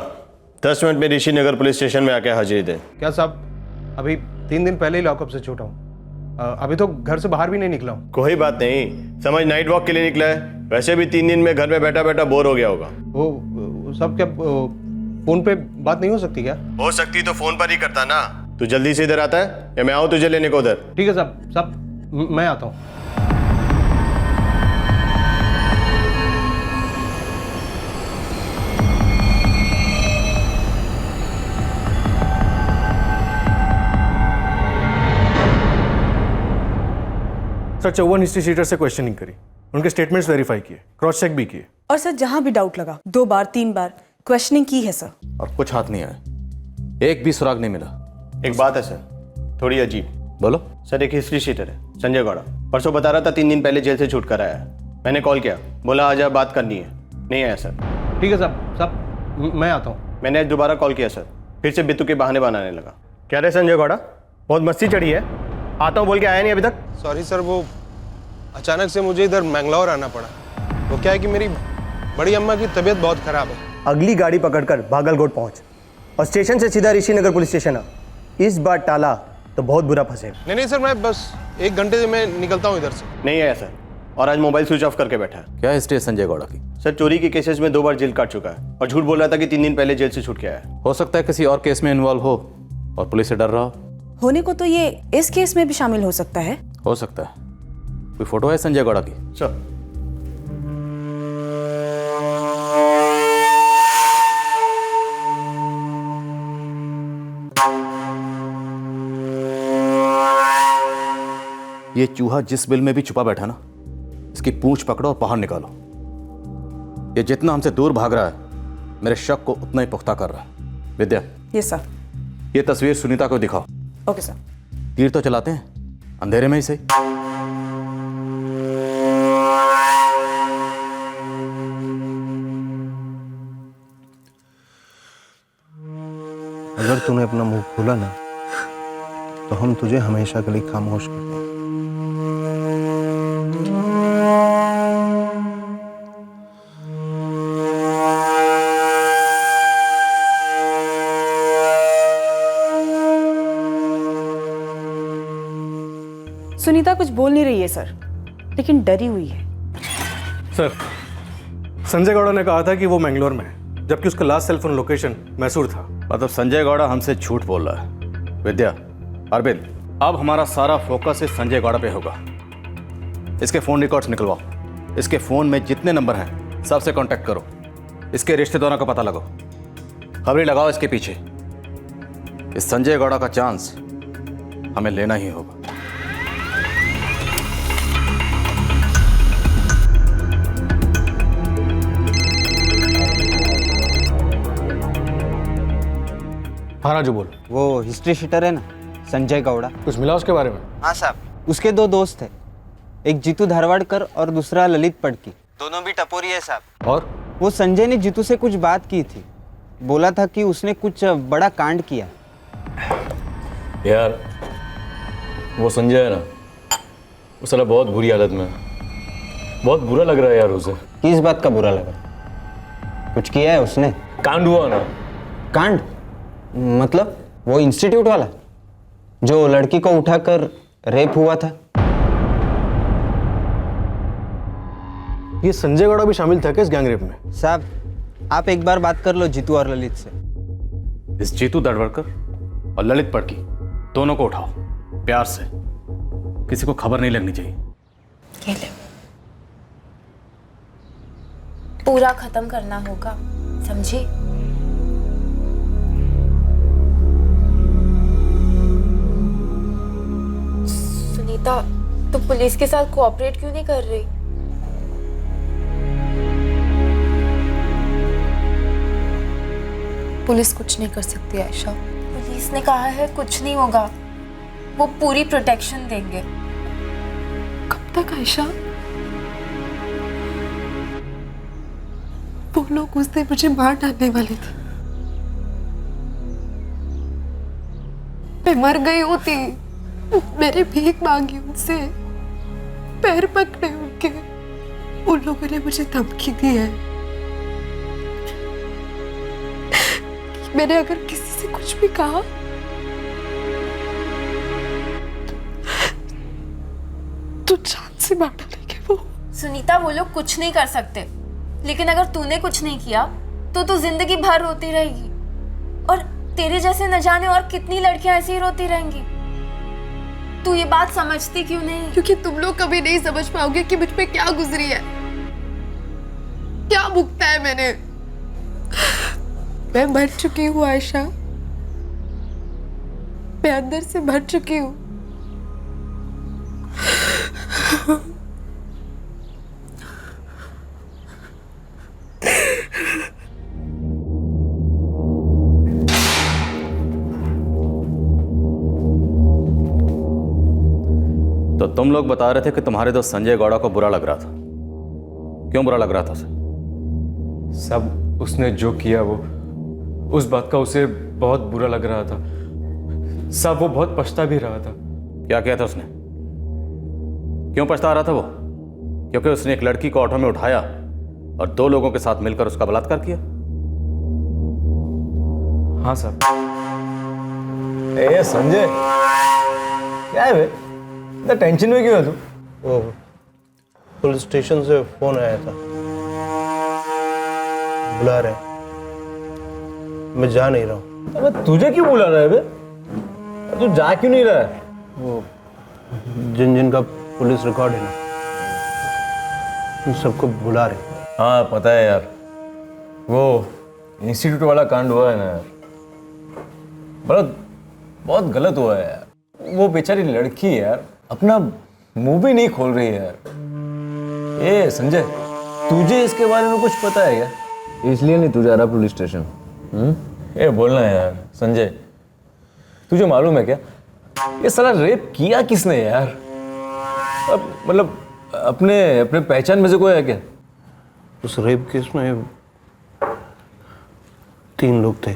Speaker 14: 10 मिनट में ऋषि नगर पुलिस स्टेशन में आके हाजिरी दे।
Speaker 7: क्या साहब, अभी 3 दिन पहले ही लॉकअप से छूटा हूँ। अभी तो घर से बाहर भी नहीं निकला हूँ।
Speaker 14: कोई बात नहीं, समझ नाइट वॉक के लिए निकला है। वैसे भी 3 दिन में घर में बैठा बैठा बोर हो गया होगा।
Speaker 7: वो सब क्या फोन पे बात नहीं हो सकती क्या?
Speaker 14: हो सकती तो फोन पर ही करता ना। तू जल्दी से इधर आता है या मैं आऊँ तुझे लेने को उधर?
Speaker 7: ठीक है साहब मैं आता हूँ। सर 54 हिस्ट्री शीटर से क्वेश्चनिंग करी, उनके स्टेटमेंट्स वेरीफाई किए, क्रॉस चेक भी किए।
Speaker 10: और सर जहां भी डाउट लगा 2 बार 3 बार क्वेश्चनिंग की है सर।
Speaker 3: और कुछ हाथ नहीं आया, एक भी सुराग नहीं मिला।
Speaker 14: एक बात है सर, थोड़ी अजीब।
Speaker 3: बोलो।
Speaker 14: सर एक हिस्ट्री शीटर है संजय गौड़ा, परसों बता रहा था 3 दिन पहले जेल से छूट कर आया है। मैंने कॉल किया, बोला आज आप बात करनी है, नहीं आया सर।
Speaker 7: ठीक है साहब मैं आता हूँ।
Speaker 14: मैंने आज दोबारा कॉल किया सर, फिर से बित्तू के बहाने बनाने लगा। क्या रे संजय गौड़ा, बहुत मस्ती चढ़ी है, आता हूँ बोल के आया नहीं अभी तक?
Speaker 15: सॉरी सर, वो अचानक से मुझे इधर मैंगलोर आना पड़ा। वो क्या है कि मेरी बड़ी अम्मा की तबीयत बहुत खराब है।
Speaker 16: अगली गाड़ी पकड़कर बागलकोट पहुंच और स्टेशन से सीधा ऋषि नगर पुलिस स्टेशन आ। इस बार टाला तो बहुत बुरा फंसेगा।
Speaker 15: नहीं सर, मैं बस 1 घंटे से मैं निकलता हूँ इधर से।
Speaker 14: नहीं आया सर, और आज मोबाइल स्विच ऑफ करके बैठा है।
Speaker 3: क्या हिस्ट्री है संजय गौड़ा की?
Speaker 14: सर चोरी के केसेस में 2 बार जेल काट चुका है और झूठ बोल रहा था कि 3 दिन पहले जेल से छूट के आया है।
Speaker 3: हो सकता है किसी और केस में इन्वॉल्व हो और पुलिस से डर रहा हो।
Speaker 10: होने को तो ये इस केस में भी शामिल हो सकता है।
Speaker 3: हो सकता है। कोई फोटो है संजय गौड़ा की?
Speaker 14: सर
Speaker 3: ये चूहा जिस बिल में भी छुपा बैठा ना, इसकी पूंछ पकड़ो और बाहर निकालो। ये जितना हमसे दूर भाग रहा है, मेरे शक को उतना ही पुख्ता कर रहा है। विद्या,
Speaker 10: यस सर।
Speaker 3: ये तस्वीर सुनीता को दिखाओ।
Speaker 10: Okay sir.
Speaker 3: तीर तो चलाते हैं, अंधेरे में ही सही।
Speaker 15: अगर तूने अपना मुंह खोला ना तो हम तुझे हमेशा के लिए खामोश कर देंगे।
Speaker 10: सुनीता कुछ बोल नहीं रही है सर, लेकिन डरी हुई है।
Speaker 7: सर संजय गौड़ा ने कहा था कि वो मैंगलोर में है, जबकि उसका लास्ट सेलफोन लोकेशन मैसूर था।
Speaker 3: मतलब संजय गौड़ा हमसे झूठ बोल रहा है। विद्या, अरविंद, अब हमारा सारा फोकस इस संजय गौड़ा पे होगा। इसके फोन रिकॉर्ड्स निकलवाओ। इसके फोन में जितने नंबर हैं सबसे कांटेक्ट करो। इसके रिश्तेदारों का पता लगाओ, खबरें लगाओ इसके पीछे। इस संजय गौड़ा का चांस हमें लेना ही होगा।
Speaker 7: हाँ राजू बोल।
Speaker 17: वो हिस्ट्री शीटर है ना संजय गौड़ा,
Speaker 7: कुछ मिला उसके बारे में?
Speaker 17: हाँ साहब, उसके 2 दोस्त थे, एक जीतू धारवाड़कर और दूसरा ललित पड़की। दोनों भी टपोरी है साहब।
Speaker 7: और
Speaker 17: वो संजय ने जीतू से कुछ बात की थी, बोला था कि उसने कुछ बड़ा कांड किया।
Speaker 18: यार वो संजय है ना, वो साला बहुत बुरी हालत में है। बहुत बुरा लग रहा है यार उसे।
Speaker 17: किस बात का बुरा लगा? कुछ किया है उसने?
Speaker 18: कांड हुआ ना।
Speaker 17: कांड मतलब वो इंस्टीट्यूट वाला जो लड़की को उठाकर रेप हुआ था?
Speaker 15: ये संजय गौड़ा भी शामिल था क्या इस गैंगरेप में?
Speaker 17: साहब आप एक बार बात कर लो जीतू और ललित से।
Speaker 3: इस जीतू दड़वड़कर और ललित पड़की दोनों को उठाओ प्यार से, किसी को खबर नहीं लगनी चाहिए।
Speaker 8: ये ले। पूरा खत्म करना होगा, समझी? सुनीता, तू पुलिस के साथ कोऑपरेट क्यों नहीं कर रही?
Speaker 9: पुलिस कुछ नहीं कर सकती आयशा।
Speaker 8: पुलिस ने कहा है कुछ नहीं होगा, वो पूरी प्रोटेक्शन देंगे।
Speaker 9: कब तक आयशा? वो लोग उस दिन मुझे मार डालने वाले थे। मैं मर गई होती, मैंने भीख मांगी उनसे, पैर पकड़े उनके। उन लोगों ने मुझे धमकी दी है कि मैंने अगर किसी से कुछ भी कहा तो जान से मार डालेंगे वो।
Speaker 8: सुनीता, वो लोग कुछ नहीं कर सकते, लेकिन अगर तूने कुछ नहीं किया तो तू जिंदगी भर रोती रहेगी, और तेरे जैसे न जाने और कितनी लड़कियां ऐसे ही रोती रहेंगी। तू ये बात समझती क्यों नहीं?
Speaker 9: क्योंकि तुम लोग कभी नहीं समझ पाओगे कि मुझ पे क्या गुजरी है, क्या भुगता है मैंने। मैं मर चुकी हूँ आयशा, मैं अंदर से मर चुकी हूँ।
Speaker 3: तो तुम लोग बता रहे थे कि तुम्हारे दोस्त संजय गौड़ा को बुरा लग रहा था, क्यों बुरा लग रहा था उसे?
Speaker 18: सब उसने जो किया वो, उस बात का उसे बहुत बुरा लग रहा था साहब। वो बहुत पछता भी रहा था।
Speaker 3: क्या किया था उसने? क्यों पछता रहा था वो? क्योंकि उसने एक लड़की को ऑटो में उठाया और 2 लोगों के साथ मिलकर उसका बलात्कार किया।
Speaker 18: हाँ साहब।
Speaker 6: ए संजय, क्या है बे? इतना टेंशन में क्यों है तू?
Speaker 15: वो पुलिस स्टेशन से फोन आया था, बुला रहे हैं। मैं जा नहीं रहा हूँ।
Speaker 6: अबे तुझे क्यों बुला रहा है बे? तू जा क्यों नहीं रहा है?
Speaker 15: वो जिन जिन का पुलिस रिकॉर्ड है ना, उन सबको बुला रहे हैं।
Speaker 18: हाँ पता है यार, वो इंस्टीट्यूट वाला कांड हुआ है ना यार, बहुत गलत हुआ है यार। वो बेचारी लड़की यार अपना मुंह भी नहीं खोल रही है यार। ए संजय, तुझे इसके बारे में कुछ पता है क्या?
Speaker 6: इसलिए नहीं तू जा रहा पुलिस स्टेशन?
Speaker 18: ए बोलना है यार संजय, तुझे मालूम है क्या ये साला रेप किया किसने यार? अब मतलब अपने पहचान में से कोई है क्या?
Speaker 15: उस रेप केस में 3 लोग थे,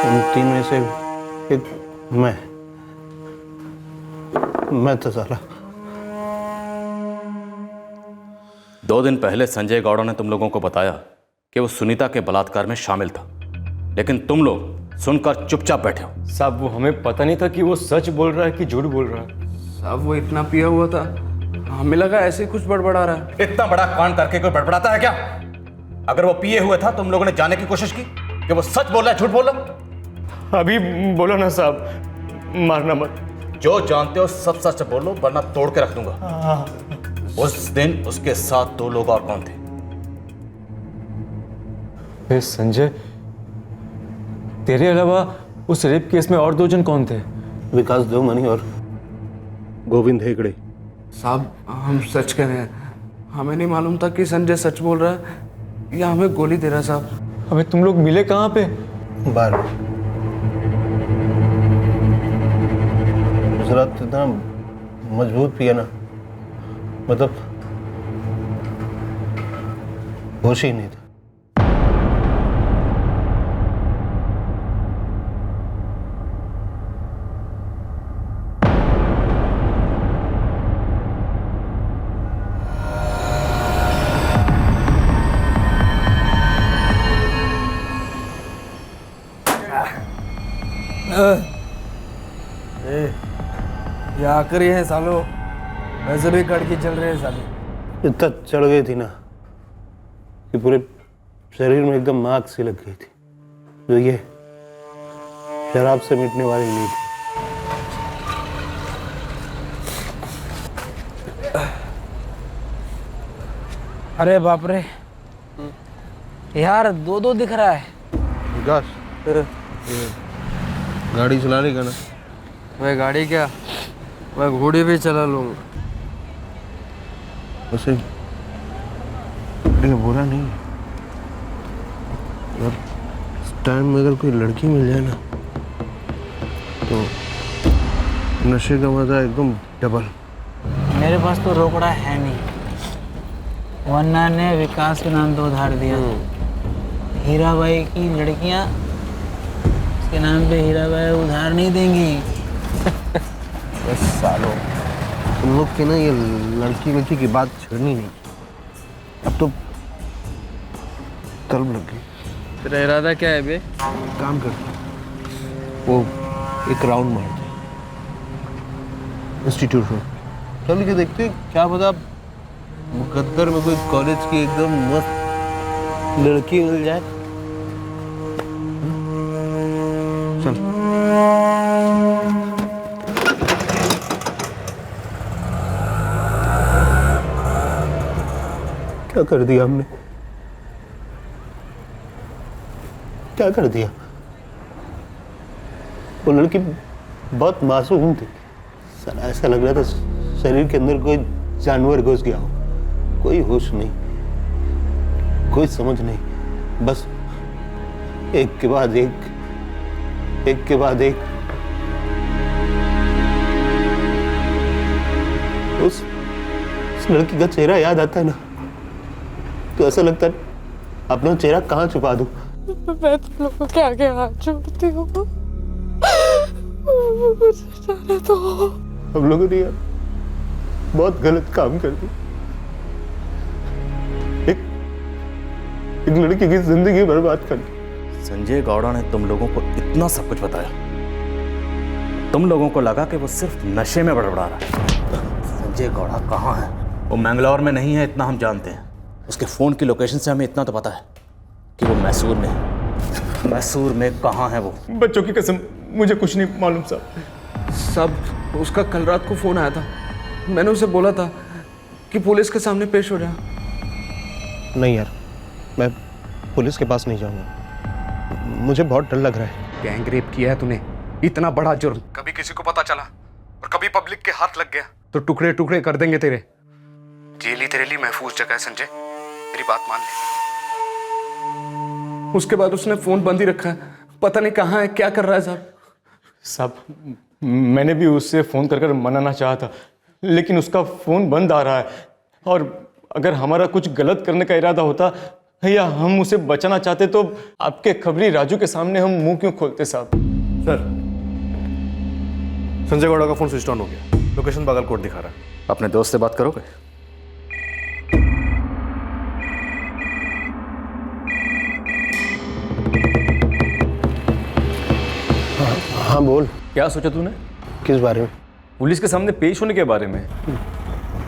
Speaker 15: उन 3 में से एक मैं तो साला।
Speaker 3: 2 दिन पहले संजय गौड़ा ने तुम लोगों को बताया कि वो सुनीता के बलात्कार में शामिल था, लेकिन तुम लोग सुनकर चुपचाप बैठे हो।
Speaker 18: साहब वो हमें पता नहीं था कि वो सच बोल रहा है कि झूठ बोल रहा है।
Speaker 12: साहब वो इतना पिया हुआ था, हमें लगा ऐसे ही कुछ बड़बड़ा रहा है।
Speaker 3: इतना बड़ा कांड करके कोई बड़बड़ाता है क्या? अगर वो पिए हुए था, तुम लोगों ने जानने की कोशिश की कि वो सच बोल रहा है झूठ बोल रहा है?
Speaker 18: अभी बोलो ना साहब, मारना मत।
Speaker 3: जो जानते हो सब सच बोलो, वरना तोड़ के रख दूंगा। उस दिन उसके साथ 2 लोग और कौन थे?
Speaker 18: संजय, तेरे अलावा उस रेप केस में और 2 जन कौन थे?
Speaker 15: विकास देवमनी और गोविंद हेगड़े।
Speaker 12: साहब हम सच कह रहे हैं, हमें नहीं मालूम था कि संजय सच बोल रहा है या हमें गोली दे रहा है। साहब
Speaker 18: हमें तुम लोग मिले कहाँ पे?
Speaker 15: बार उस रात इतना मजबूत पिया ना, मतलब होश ही नहीं था।
Speaker 12: ये आकर ही है सालों, वैसे भी कड़की चल रहे हैं सालों।
Speaker 15: इतना चढ़ गई थी ना कि पूरे शरीर में एकदम आग सी लग गई थी, जो ये शराब से मिटने वाली नहीं थी।
Speaker 12: अरे बाप रे यार, दो दिख रहा है।
Speaker 15: विकास गाड़ी चला लेगा ना?
Speaker 12: मैं गाड़ी क्या, मैं घोड़ी भी चला लूंगा।
Speaker 15: वैसे बुरा नहीं है, अगर इस टाइम में अगर कोई लड़की मिल जाए ना तो नशे का मजा एकदम डबल।
Speaker 12: मेरे पास तो रोकड़ा है नहीं, वरना ने विकास के नाम पे उधार दिया। हीराबाई की लड़कियां उसके नाम पे हीराबाई उधार नहीं देंगी।
Speaker 15: बस सालों तुम लोग की ना ये लड़की की बात छेड़नी नहीं, अब तो तलब लग गई।
Speaker 12: तेरा इरादा क्या है बे?
Speaker 15: काम कर, वो एक राउंड मार दे इंस्टीट्यूट में, चल के देखते हैं, क्या पता मुकद्दर में कोई कॉलेज की एकदम मस्त लड़की मिल जाए। चल क्या कर दिया हमने, क्या कर दिया? वो लड़की बहुत मासूम थी, साला ऐसा लग रहा था शरीर के अंदर कोई जानवर घुस गया हो। कोई होश नहीं, कोई समझ नहीं, बस एक के बाद एक के बाद एक। उस लड़की का चेहरा याद आता है ना तो ऐसा लगता है अपना चेहरा कहाँ छुपा दूं।
Speaker 9: मैं तुम लोगों के आगे हाथ जोड़ती हूँ, मुझे जाने दो।
Speaker 15: हम लोगों ने यार बहुत गलत काम कर दिया, एक लड़की की जिंदगी बर्बाद कर दी।
Speaker 3: संजय गौड़ा ने तुम लोगों को इतना सब कुछ बताया, तुम लोगों को लगा कि वो सिर्फ नशे में बड़बड़ा रहा है। संजय गौड़ा कहाँ है? वो मैंगलोर में नहीं है, इतना हम जानते हैं। उसके फ़ोन की लोकेशन से हमें इतना तो पता है कि वो मैसूर में है। मैसूर में कहाँ है वो?
Speaker 18: बच्चों की कसम मुझे कुछ नहीं मालूम साहब।
Speaker 6: साहब उसका कल रात को फ़ोन आया था, मैंने उसे बोला था कि पुलिस के सामने पेश हो जा।
Speaker 15: नहीं यार, मैं पुलिस के पास नहीं जाऊंगा, मुझे बहुत डर लग रहा है।
Speaker 6: गैंग रेप किया है तूने, इतना बड़ा जुर्म, कभी किसी को पता चला और कभी पब्लिक के हाथ लग गया तो टुकड़े टुकड़े कर देंगे तेरे। जेल ही तेरे लिए महफूज जगह है संजय, मेरी बात मान ले। उसके बाद उसने फोन बंद ही रखा है, पता नहीं कहाँ है, क्या कर रहा है साहब।
Speaker 18: साहब मैंने भी उससे फ़ोन कर मनाना चाहा था, लेकिन उसका फ़ोन बंद आ रहा है। और अगर हमारा कुछ गलत करने का इरादा होता या हम उसे बचाना चाहते तो आपके खबरी राजू के सामने हम मुंह क्यों खोलते साहब?
Speaker 7: सर, संजय गौड़ा का फ़ोन स्विच ऑन हो गया, लोकेशन बागलकोट दिखा रहा है।
Speaker 3: अपने दोस्त से बात करोगे?
Speaker 15: हाँ बोल।
Speaker 18: क्या सोचा तूने?
Speaker 15: किस बारे में?
Speaker 18: पुलिस के सामने पेश होने के बारे में।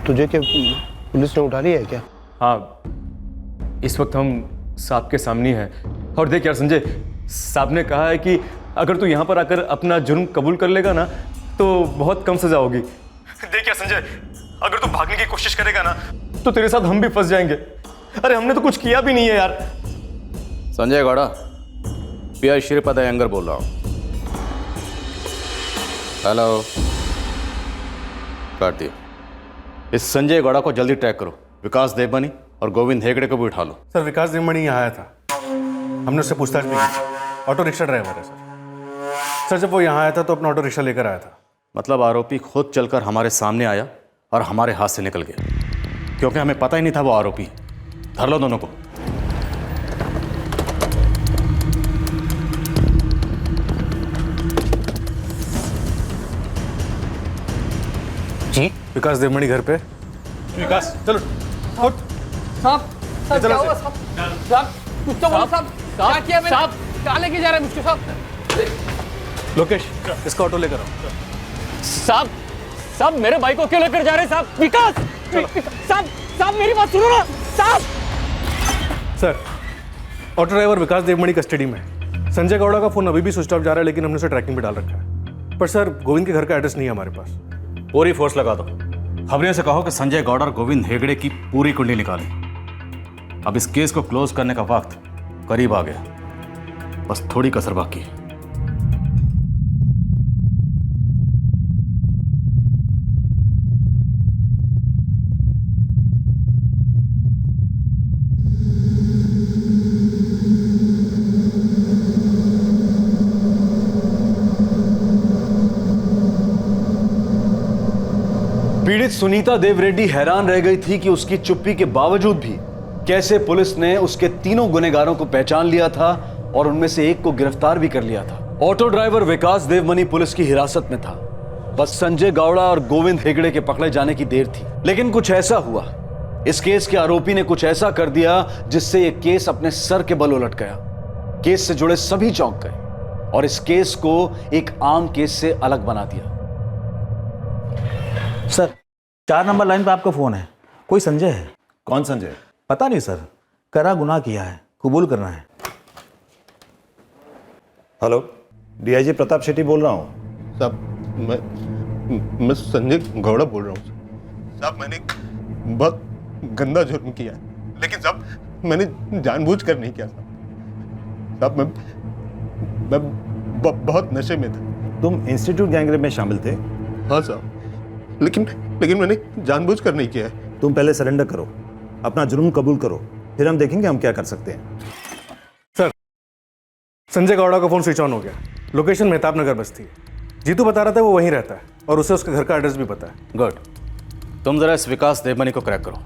Speaker 15: तुझे क्या पुलिस ने उठा लिया है क्या?
Speaker 18: हाँ, इस वक्त हम साहब के सामने हैं। और देख यार संजय, साहब ने कहा है कि अगर तू यहाँ पर आकर अपना जुर्म कबूल कर लेगा ना तो बहुत कम सजा होगी। देख यार संजय, अगर तू भागने की कोशिश करेगा ना तो तेरे साथ हम भी फंस जाएंगे। अरे हमने तो कुछ किया भी नहीं है यार।
Speaker 3: संजय गौड़ा, पीआई श्रीपद अयंगर बोल रहा हूँ। हेलो। काट दिया। इस संजय गौड़ा को जल्दी ट्रैक करो, विकास देवबनी और गोविंद हेगड़े को भी उठा लो।
Speaker 7: सर, विकास देवमणि यहाँ आया था, हमने उससे पूछताछ भी की। ऑटो रिक्शा ड्राइवर है सर। जब वो यहाँ आया था तो अपना ऑटो रिक्शा लेकर आया था।
Speaker 3: मतलब आरोपी खुद चलकर हमारे सामने आया और हमारे हाथ से निकल गया, क्योंकि हमें पता ही नहीं था वो आरोपी। धर लो दोनों को।
Speaker 7: जी? विकास देवमणि घर पे। विकास चलो उठ।
Speaker 12: साहब क्या हुआ साहब? साहब कुछ तो बोलो साहब, क्या किया मैंने? साहब कहाँ लेके जा रहे हैं मुझको साहब?
Speaker 7: लोकेश, इसका ऑटो लेकर आओ।
Speaker 12: साहब मेरे भाई को क्यों लेकर जा रहे हैं साहब? विकास साहब मेरी बात सुनो ना साहब।
Speaker 7: सर, ऑटो ड्राइवर विकास देवमणि कस्टडी में है। संजय गौड़ा का फोन अभी भी स्विच ऑफ जा रहा है, लेकिन हमने उसे ट्रैकिंग पे डाल रखा है। पर सर, गोविंद के घर का एड्रेस नहीं है हमारे पास।
Speaker 3: पूरी फोर्स लगा दो। खबरियों से कहो कि संजय गौड़ और गोविंद हेगड़े की पूरी कुंडली निकालें। अब इस केस को क्लोज करने का वक्त करीब आ गया, बस थोड़ी कसर बाकी है।
Speaker 1: पीड़ित सुनीता देव रेड्डी हैरान रह गई थी कि उसकी चुप्पी के बावजूद भी कैसे पुलिस ने उसके तीनों गुनहगारों को पहचान लिया था और उनमें से एक को गिरफ्तार भी कर लिया था। ऑटो ड्राइवर विकास देवमणि पुलिस की हिरासत में था। बस संजय गौड़ा और गोविंद हेगड़े के पकड़े जाने की देर थी। लेकिन कुछ ऐसा हुआ, इस केस के आरोपी ने कुछ ऐसा कर दिया जिससे यह केस अपने सर के बल उलट गया। केस से जुड़े सभी चौंक गए और इस केस को एक आम केस से अलग बना दिया।
Speaker 19: सर, 4 नंबर लाइन पे आपका फोन है। कोई संजय है?
Speaker 5: कौन संजय?
Speaker 19: पता नहीं सर, करा गुनाह किया है, कबूल करना है।
Speaker 15: हेलो, डीआईजी प्रताप शेट्टी बोल रहा हूँ। साहब, मैं संजय गौड़ा बोल रहा हूँ। साहब, मैंने बहुत गंदा जुर्म किया है, लेकिन साहब मैंने जानबूझकर नहीं किया। साहब, मैं बहुत नशे में था।
Speaker 19: तुम इंस्टीट्यूट गैंगरेप में शामिल थे?
Speaker 15: हाँ साहब, लेकिन मैंने जानबूझकर नहीं किया है।
Speaker 19: तुम पहले सरेंडर करो, अपना जुर्म कबूल करो, फिर हम देखेंगे हम क्या कर सकते हैं।
Speaker 7: सर, संजय गौड़ा का फोन स्विच ऑन हो गया। लोकेशन मेहताब नगर बस्ती है। जीतू बता रहा था वो वहीं रहता है और उसे उसके घर का एड्रेस भी पता है।
Speaker 3: गुड। तुम जरा इस विकास देवमणि को क्रैक करो।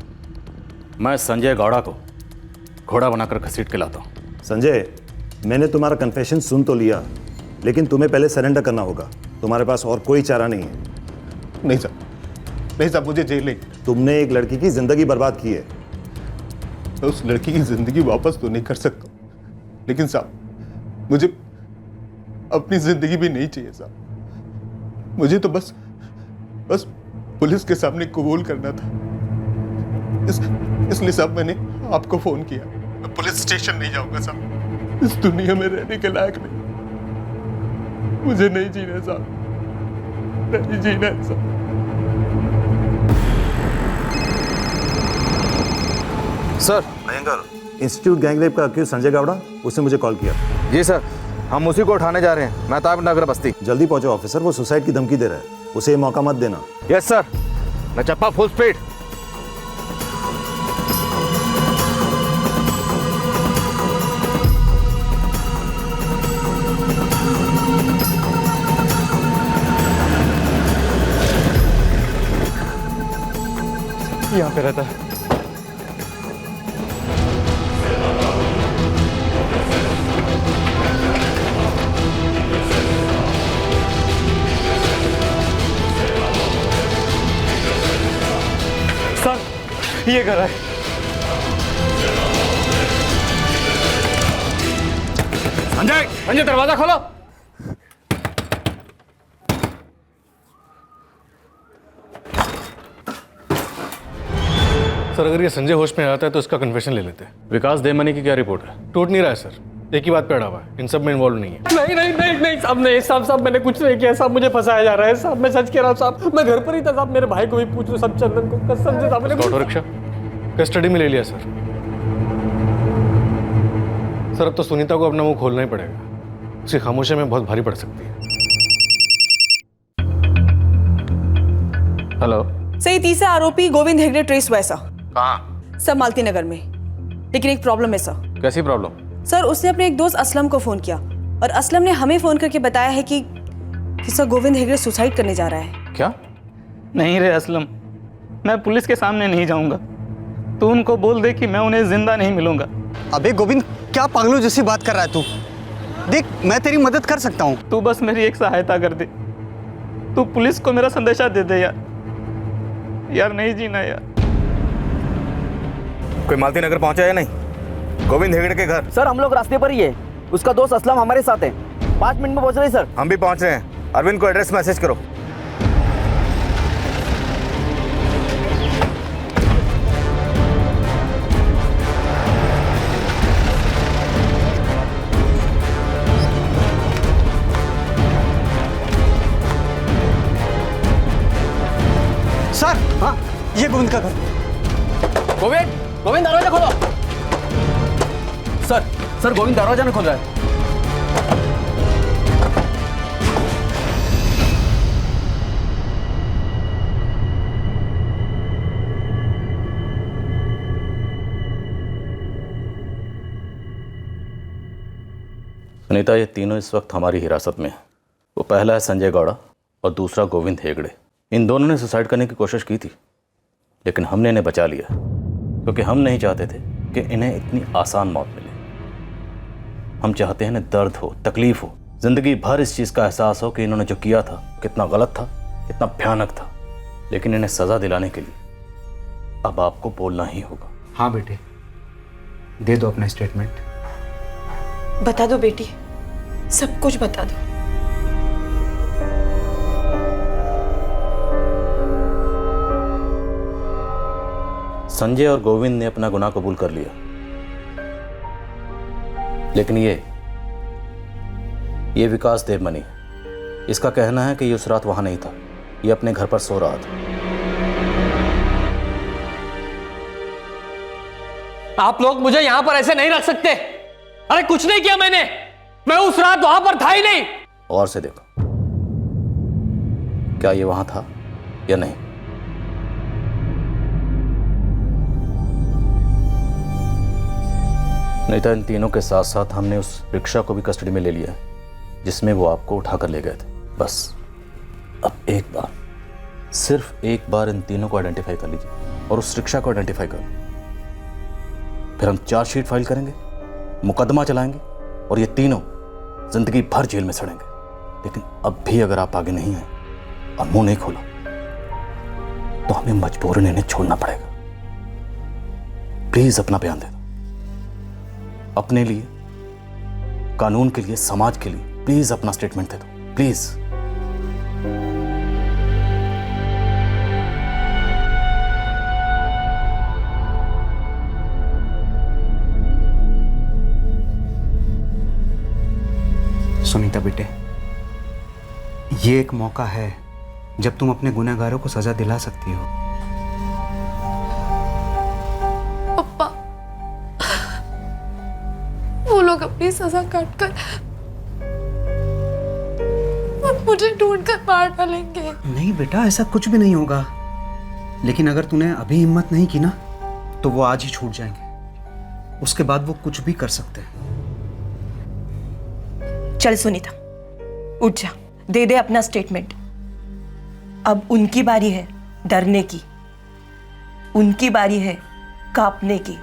Speaker 3: मैं संजय गौड़ा को घोड़ा बनाकर घसीट के लाता हूँ।
Speaker 19: संजय, मैंने तुम्हारा कन्फेशन सुन तो लिया, लेकिन तुम्हें पहले सरेंडर करना होगा। तुम्हारे पास और कोई चारा नहीं है।
Speaker 15: नहीं साहब, नहीं साहब, मुझे जेल नहीं।
Speaker 19: तुमने एक लड़की की जिंदगी बर्बाद की है।
Speaker 15: मैं उस लड़की की जिंदगी वापस तो नहीं कर सकता, लेकिन साहब मुझे अपनी जिंदगी भी नहीं चाहिए साहब। मुझे तो बस पुलिस के सामने कबूल करना था। इसलिए साहब मैंने आपको फोन किया। मैं पुलिस स्टेशन नहीं जाऊंगा साहब। इस दुनिया में रहने के लायक नहीं। मुझे नहीं जीना साहब, नहीं जीना है साहब।
Speaker 19: सर, भयंकर इंस्टीट्यूट गैंगरेप का अक्यूज संजय गौड़ा, उसने मुझे कॉल किया।
Speaker 20: जी सर, हम उसी को उठाने जा रहे हैं, मेहताब नगर बस्ती।
Speaker 19: जल्दी पहुंचो ऑफिसर, वो सुसाइड की धमकी दे रहा है, उसे ये मौका मत देना।
Speaker 20: यस सर, मैं चप्पा फुल स्पीड।
Speaker 18: यहाँ पे रहता है। सर, ये कर रहा है।
Speaker 3: संजय, संजय दरवाजा खोलो।
Speaker 7: सर, अगर ये संजय होश में आता है तो इसका कन्फेशन ले लेते हैं।
Speaker 3: विकास देवमणि की क्या रिपोर्ट है?
Speaker 7: टूट नहीं रहा है सर, एक ही बात पे अड़ा हुआ है। इन सब में इन्वॉल्व नहीं है।
Speaker 12: नहीं नहीं नहीं नहीं साहब, नहीं साहब, मैंने कुछ नहीं किया साहब, मुझे फंसाया जा रहा है साहब। मैं सच कह रहा हूँ साहब, मैं घर पर ही था साहब। मेरे भाई को भी पूछ लो, सब चंदन को कसम से साहब।
Speaker 7: ऑटो रिक्शा कस्टडी में ले लिया सर। सर, अब तो सुनीता को अपना मुंह खोलना ही पड़ेगा। उसकी खामोशी में बहुत भारी पड़ सकती है।
Speaker 3: हेलो
Speaker 10: सही, तीसरा आरोपी गोविंद हेगड़े ट्रेस हुआ है सर।
Speaker 3: कहाँ?
Speaker 10: सर, मालती नगर में। लेकिन एक प्रॉब्लम है सर।
Speaker 3: कैसी प्रॉब्लम?
Speaker 10: सर, उसने अपने एक दोस्त असलम को फोन किया और असलम ने हमें फोन करके बताया है कि सर गोविंद हेगड़े सुसाइड करने जा रहा है।
Speaker 3: क्या?
Speaker 12: नहीं रे असलम, मैं पुलिस के सामने नहीं जाऊंगा। तू उनको बोल दे कि मैं उन्हें जिंदा नहीं मिलूंगा।
Speaker 17: अबे गोविंद, क्या पागलों जैसी बात कर रहा है तू? देख, मैं तेरी मदद कर सकता हूँ।
Speaker 12: तू बस मेरी एक सहायता कर दे। तू पुलिस को मेरा संदेशा दे दे यार। यार नहीं जीना यार।
Speaker 20: कोई मालती नगर पहुंचा है नहीं? गोविंद हेगड़े के घर।
Speaker 21: सर, हम लोग रास्ते पर ही है। उसका दोस्त असलम हमारे साथ है। 5 मिनट में पहुंच रहे सर।
Speaker 20: हम भी पहुंच रहे हैं। अरविंद को एड्रेस मैसेज करो।
Speaker 16: गोविंद का घर।
Speaker 21: गोविंद, गोविंद दरवाजा खोलो। सर गोविंद दरवाजा नहीं खोल रहा है।
Speaker 3: सुनीता, ये तीनों इस वक्त हमारी हिरासत में है। वो पहला है संजय गौड़ा और दूसरा गोविंद हेगड़े। इन दोनों ने सुसाइड करने की कोशिश की थी, लेकिन हमने इन्हें बचा लिया क्योंकि हम नहीं चाहते थे कि इन्हें इतनी आसान मौत मिले। हम चाहते हैं इन्हें दर्द हो, तकलीफ हो, जिंदगी भर इस चीज़ का एहसास हो कि इन्होंने जो किया था कितना गलत था, कितना भयानक था। लेकिन इन्हें सज़ा दिलाने के लिए अब आपको बोलना ही होगा।
Speaker 11: हाँ बेटे, दे दो अपना स्टेटमेंट।
Speaker 9: बता दो बेटी, सब कुछ बता दो।
Speaker 3: संजय और गोविंद ने अपना गुनाह कबूल कर लिया, लेकिन ये विकास देवमनी, इसका कहना है कि ये उस रात वहां नहीं था, ये अपने घर पर सो रहा था।
Speaker 2: आप लोग मुझे यहां पर ऐसे नहीं रख सकते। अरे कुछ नहीं किया मैंने, मैं उस रात वहां पर था ही नहीं।
Speaker 3: और से देखो, क्या ये वहां था या नहीं? नहीं तो इन तीनों के साथ साथ हमने उस रिक्शा को भी कस्टडी में ले लिया है जिसमें वो आपको उठाकर ले गए थे। बस अब एक बार, सिर्फ एक बार इन तीनों को आइडेंटिफाई कर लीजिए और उस रिक्शा को आइडेंटिफाई कर, फिर हम चार्जशीट फाइल करेंगे, मुकदमा चलाएंगे और ये तीनों जिंदगी भर जेल में सड़ेंगे। लेकिन अब भी अगर आप आगे नहीं आए और मुंह नहीं खोला तो हमें मजबूरन इन्हें छोड़ना पड़ेगा। प्लीज अपना बयान दे दो, अपने लिए, कानून के लिए, समाज के लिए। प्लीज अपना स्टेटमेंट दे दो, प्लीज।
Speaker 11: सुनीता बेटे, ये एक मौका है जब तुम अपने गुनहगारों को सजा दिला सकती हो।
Speaker 9: पप्पा, वो लोग अपनी सजा काटकर मुझे ढूंढकर मार डालेंगे।
Speaker 11: नहीं बेटा, ऐसा कुछ भी नहीं होगा। लेकिन अगर तूने अभी हिम्मत नहीं की ना तो वो आज ही छूट जाएंगे। उसके बाद वो कुछ भी कर सकते हैं।
Speaker 22: चल सुनीता, उठ जा, दे दे अपना स्टेटमेंट। अब उनकी बारी है डरने की, उनकी बारी है कांपने की।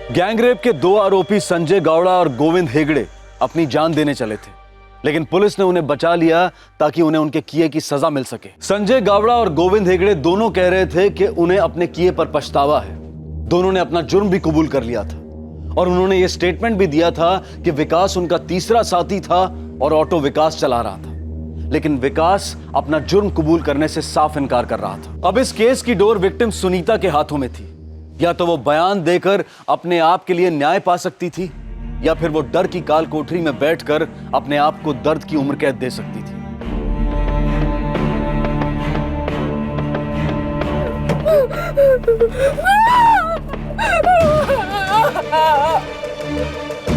Speaker 1: गैंगरेप के दो आरोपी संजय गौड़ा और गोविंद हेगड़े अपनी जान देने चले थे, लेकिन पुलिस ने उन्हें बचा लिया ताकि उन्हें उनके किए की सजा मिल सके। संजय गौड़ा और गोविंद हेगड़े दोनों कह रहे थे कि उन्हें अपने किए पर पछतावा है। दोनों ने अपना जुर्म भी कबूल कर लिया था और उन्होंने यह स्टेटमेंट भी दिया था कि विकास उनका तीसरा साथी था और ऑटो विकास चला रहा था। लेकिन विकास अपना जुर्म कबूल करने से साफ इनकार कर रहा था। अब इस केस की डोर विक्टिम सुनीता के हाथों में थी। या तो वो बयान देकर अपने आप के लिए न्याय पा सकती थी, या फिर वो डर की काल कोठरी में बैठकर अपने आप को दर्द की उम्र कैद दे सकती थी।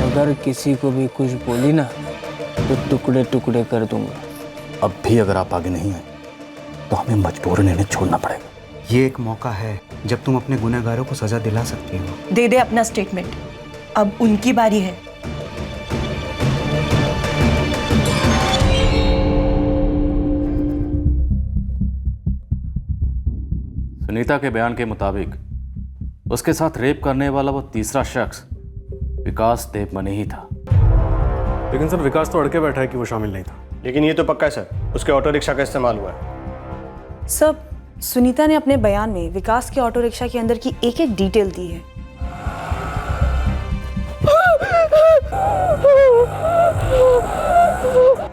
Speaker 12: अगर किसी को भी कुछ बोली ना तो टुकड़े टुकड़े कर दूंगा।
Speaker 3: अब भी अगर आप आगे नहीं आए तो हमें मजबूरन इन्हें छोड़ना पड़ेगा।
Speaker 11: ये एक मौका है जब तुम अपने गुनहगारों को सजा दिला सकती हो।
Speaker 22: दे दे अपना स्टेटमेंट, अब उनकी बारी है।
Speaker 3: सुनीता के बयान के मुताबिक उसके साथ रेप करने वाला वो तीसरा शख्स विकास देवमनी ही था।
Speaker 7: लेकिन सर, विकास तो अड़के बैठा है कि वो शामिल नहीं था।
Speaker 14: लेकिन ये तो पक्का है सर, उसके ऑटो रिक्शा का इस्तेमाल हुआ है।
Speaker 10: सब सुनीता ने अपने बयान में विकास के ऑटो रिक्शा के अंदर की एक एक डिटेल दी है।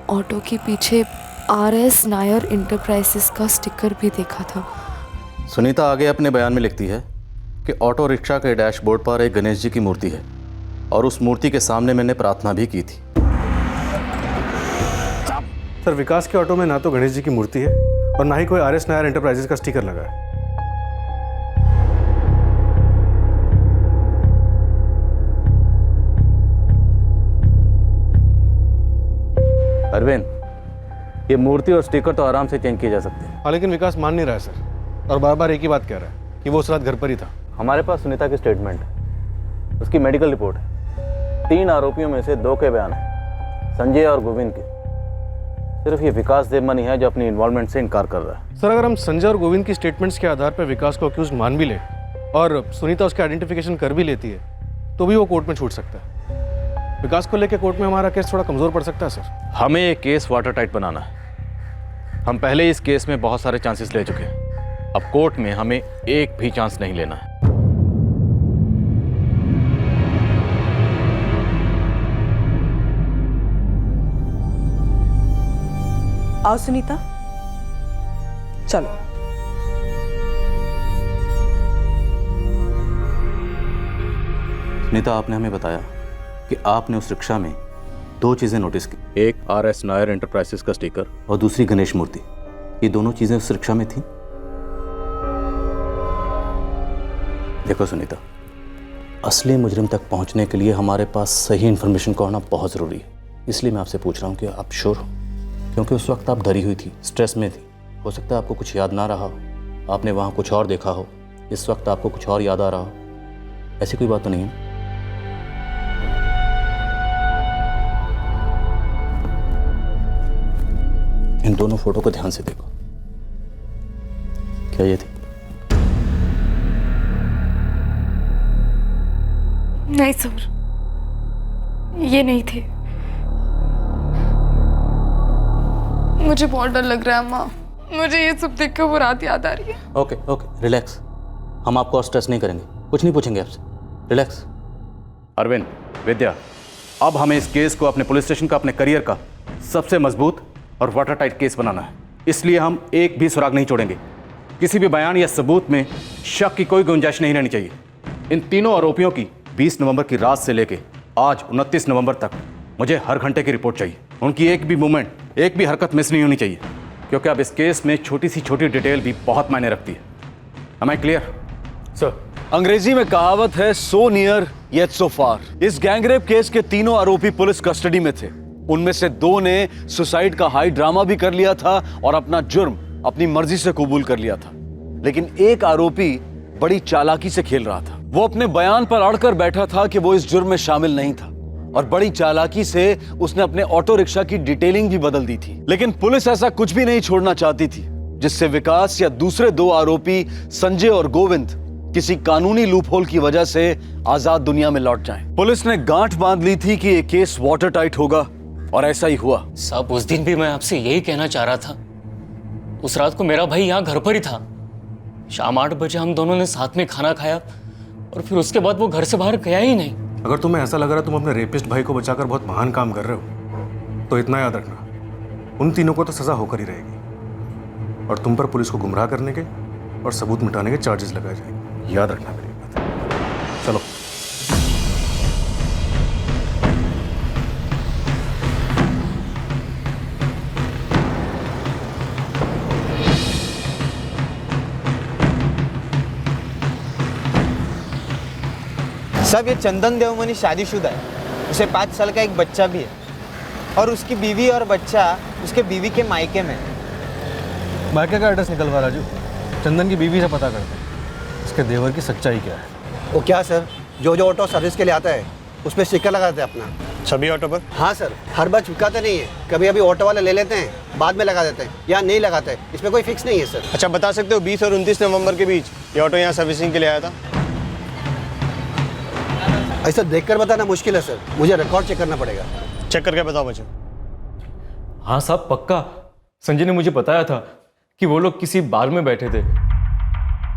Speaker 9: ऑटो के पीछे RS नायर इंटरप्राइजेस का स्टिकर भी देखा था।
Speaker 3: सुनीता आगे अपने बयान में लिखती है कि ऑटो रिक्शा के डैशबोर्ड पर एक गणेश जी की मूर्ति है और उस मूर्ति के सामने मैंने प्रार्थना भी की थी।
Speaker 7: सर, विकास के ऑटो में ना तो गणेश जी की मूर्ति है और ना ही कोई RS नायर एंटरप्राइजेज का स्टिकर लगा है।
Speaker 3: अरविंद, ये मूर्ति और स्टिकर तो आराम से चेंज किए जा सकते हैं।
Speaker 7: हाँ, लेकिन विकास मान नहीं रहा है सर, और बार बार एक ही बात कह रहा है कि वो उस रात घर पर ही था।
Speaker 3: हमारे पास सुनीता की स्टेटमेंट है, उसकी मेडिकल रिपोर्ट है, 3 आरोपियों में से 2 के बयान है, संजय और गोविंद के। सिर्फ ये विकास देवमनी है जो अपनी इन्वॉल्वमेंट से इनकार कर रहा है।
Speaker 7: सर, अगर हम संजय और गोविंद की स्टेटमेंट्स के आधार पर विकास को अक्यूज मान भी ले और सुनीता उसका आइडेंटिफिकेशन कर भी लेती है तो भी वो कोर्ट में छूट सकता है। विकास को लेकर कोर्ट में हमारा केस थोड़ा कमजोर पड़ सकता है सर।
Speaker 3: हमें ये केस वाटर टाइट बनाना है। हम पहले इस केस में बहुत सारे चांसेस ले चुके हैं, अब कोर्ट में हमें एक भी चांस नहीं लेना है।
Speaker 10: आओ सुनीता, चलो।
Speaker 3: सुनीता, आपने हमें बताया कि आपने उस रिक्शा में 2 चीजें नोटिस की, एक RS नायर एंटरप्राइजेस का स्टिकर और दूसरी गणेश मूर्ति। ये दोनों चीजें उस रिक्शा में थी। देखो सुनीता, असली मुजरिम तक पहुंचने के लिए हमारे पास सही इंफॉर्मेशन का होना बहुत जरूरी है। इसलिए मैं आपसे पूछ रहा हूं कि आप श्योर हो, क्योंकि उस वक्त आप डरी हुई थी, स्ट्रेस में थी। हो सकता है आपको कुछ याद ना रहा हो, आपने वहां कुछ और देखा हो, इस वक्त आपको कुछ और याद आ रहा हो। ऐसी कोई बात तो नहीं है? इन दोनों फोटो को ध्यान से देखो। क्या ये थी?
Speaker 9: नहीं सर, ये नहीं थे। मुझे बहुत डर लग रहा है माँ, मुझे ये सब देख कर वो रात याद आ रही है।
Speaker 3: Okay, relax. हम आपको और स्ट्रेस नहीं करेंगे, कुछ नहीं पूछेंगे आपसे। रिलैक्स। अरविंद, विद्या, अब हमें इस केस को अपने पुलिस स्टेशन का, अपने करियर का सबसे मजबूत और वाटर टाइट केस बनाना है। इसलिए हम एक भी सुराग नहीं छोड़ेंगे। किसी भी बयान या सबूत में शक की कोई गुंजाइश नहीं रहनी चाहिए। इन तीनों आरोपियों की 20 नवंबर की रात से लेकर आज 29 नवंबर तक मुझे हर घंटे की रिपोर्ट चाहिए। उनकी एक भी मूवमेंट, एक भी हरकत मिस नहीं होनी चाहिए, क्योंकि अब इस केस में छोटी सी छोटी डिटेल भी बहुत मायने रखती है। Am I clear?
Speaker 1: सर, अंग्रेजी में कहावत है, सो नियर येट सो फार। इस गैंगरेप केस के तीनों आरोपी पुलिस कस्टडी में थे। उनमें से 2 ने सुसाइड का हाई ड्रामा भी कर लिया था और अपना जुर्म अपनी मर्जी से कबूल कर लिया था, लेकिन एक आरोपी बड़ी चालाकी से खेल रहा था। वो अपने बयान पर अड़कर बैठा था कि वो इस जुर्म में शामिल नहीं था, और बड़ी चालाकी से उसने अपने ऑटो रिक्शा की डिटेलिंग भी बदल दी थी। लेकिन पुलिस ऐसा कुछ भी नहीं छोड़ना चाहती थी जिससे विकास या दूसरे 2 आरोपी संजय और गोविंद किसी कानूनी लूपहोल की वजह से आजाद दुनिया में लौट जाएं। पुलिस ने गांठ बांध ली थी कि ये केस वाटर टाइट होगा, और ऐसा ही हुआ।
Speaker 2: साहब, उस दिन भी मैं आपसे यही कहना चाह रहा था। उस रात को मेरा भाई यहाँ घर पर ही था। शाम 8 बजे हम दोनों ने साथ में खाना खाया और फिर उसके बाद वो घर से बाहर गया ही नहीं।
Speaker 7: अगर तुम्हें ऐसा लग रहा है तुम अपने रेपिस्ट भाई को बचाकर बहुत महान काम कर रहे हो, तो इतना याद रखना, उन तीनों को तो सजा होकर ही रहेगी, और तुम पर पुलिस को गुमराह करने के और सबूत मिटाने के चार्जेस लगाए जाएंगे। याद रखना मेरी बात। चलो।
Speaker 17: सब ये चंदन देवमनी शादीशुदा है, उसे 5 साल का एक बच्चा भी है, और उसकी बीवी और बच्चा उसके बीवी के मायके में।
Speaker 7: मायके का एड्रेस निकलवा राजू, चंदन की बीवी से पता करते हैं इसके देवर की सच्चाई क्या है।
Speaker 4: वो क्या सर, जो ऑटो सर्विस के लिए आता है उस पर स्टिकर लगाते हैं अपना।
Speaker 15: सभी ऑटो पर?
Speaker 4: हाँ सर, हर बार चिपकाते नहीं है, कभी अभी ऑटो वाले ले लेते हैं, बाद में लगा देते हैं या नहीं लगाते हैं, इसमें कोई फिक्स नहीं है सर।
Speaker 15: अच्छा, बता सकते हो 20 और 29 नवंबर के बीच ये ऑटो यहाँ सर्विसिंग के लिए आया था?
Speaker 4: ऐसा देखकर बताना मुश्किल है सर, मुझे रिकॉर्ड चेक करना पड़ेगा।
Speaker 15: चेक करके बताओ मुझे।
Speaker 18: हाँ साहब, पक्का। संजय ने मुझे बताया था कि वो लोग किसी बार में बैठे थे,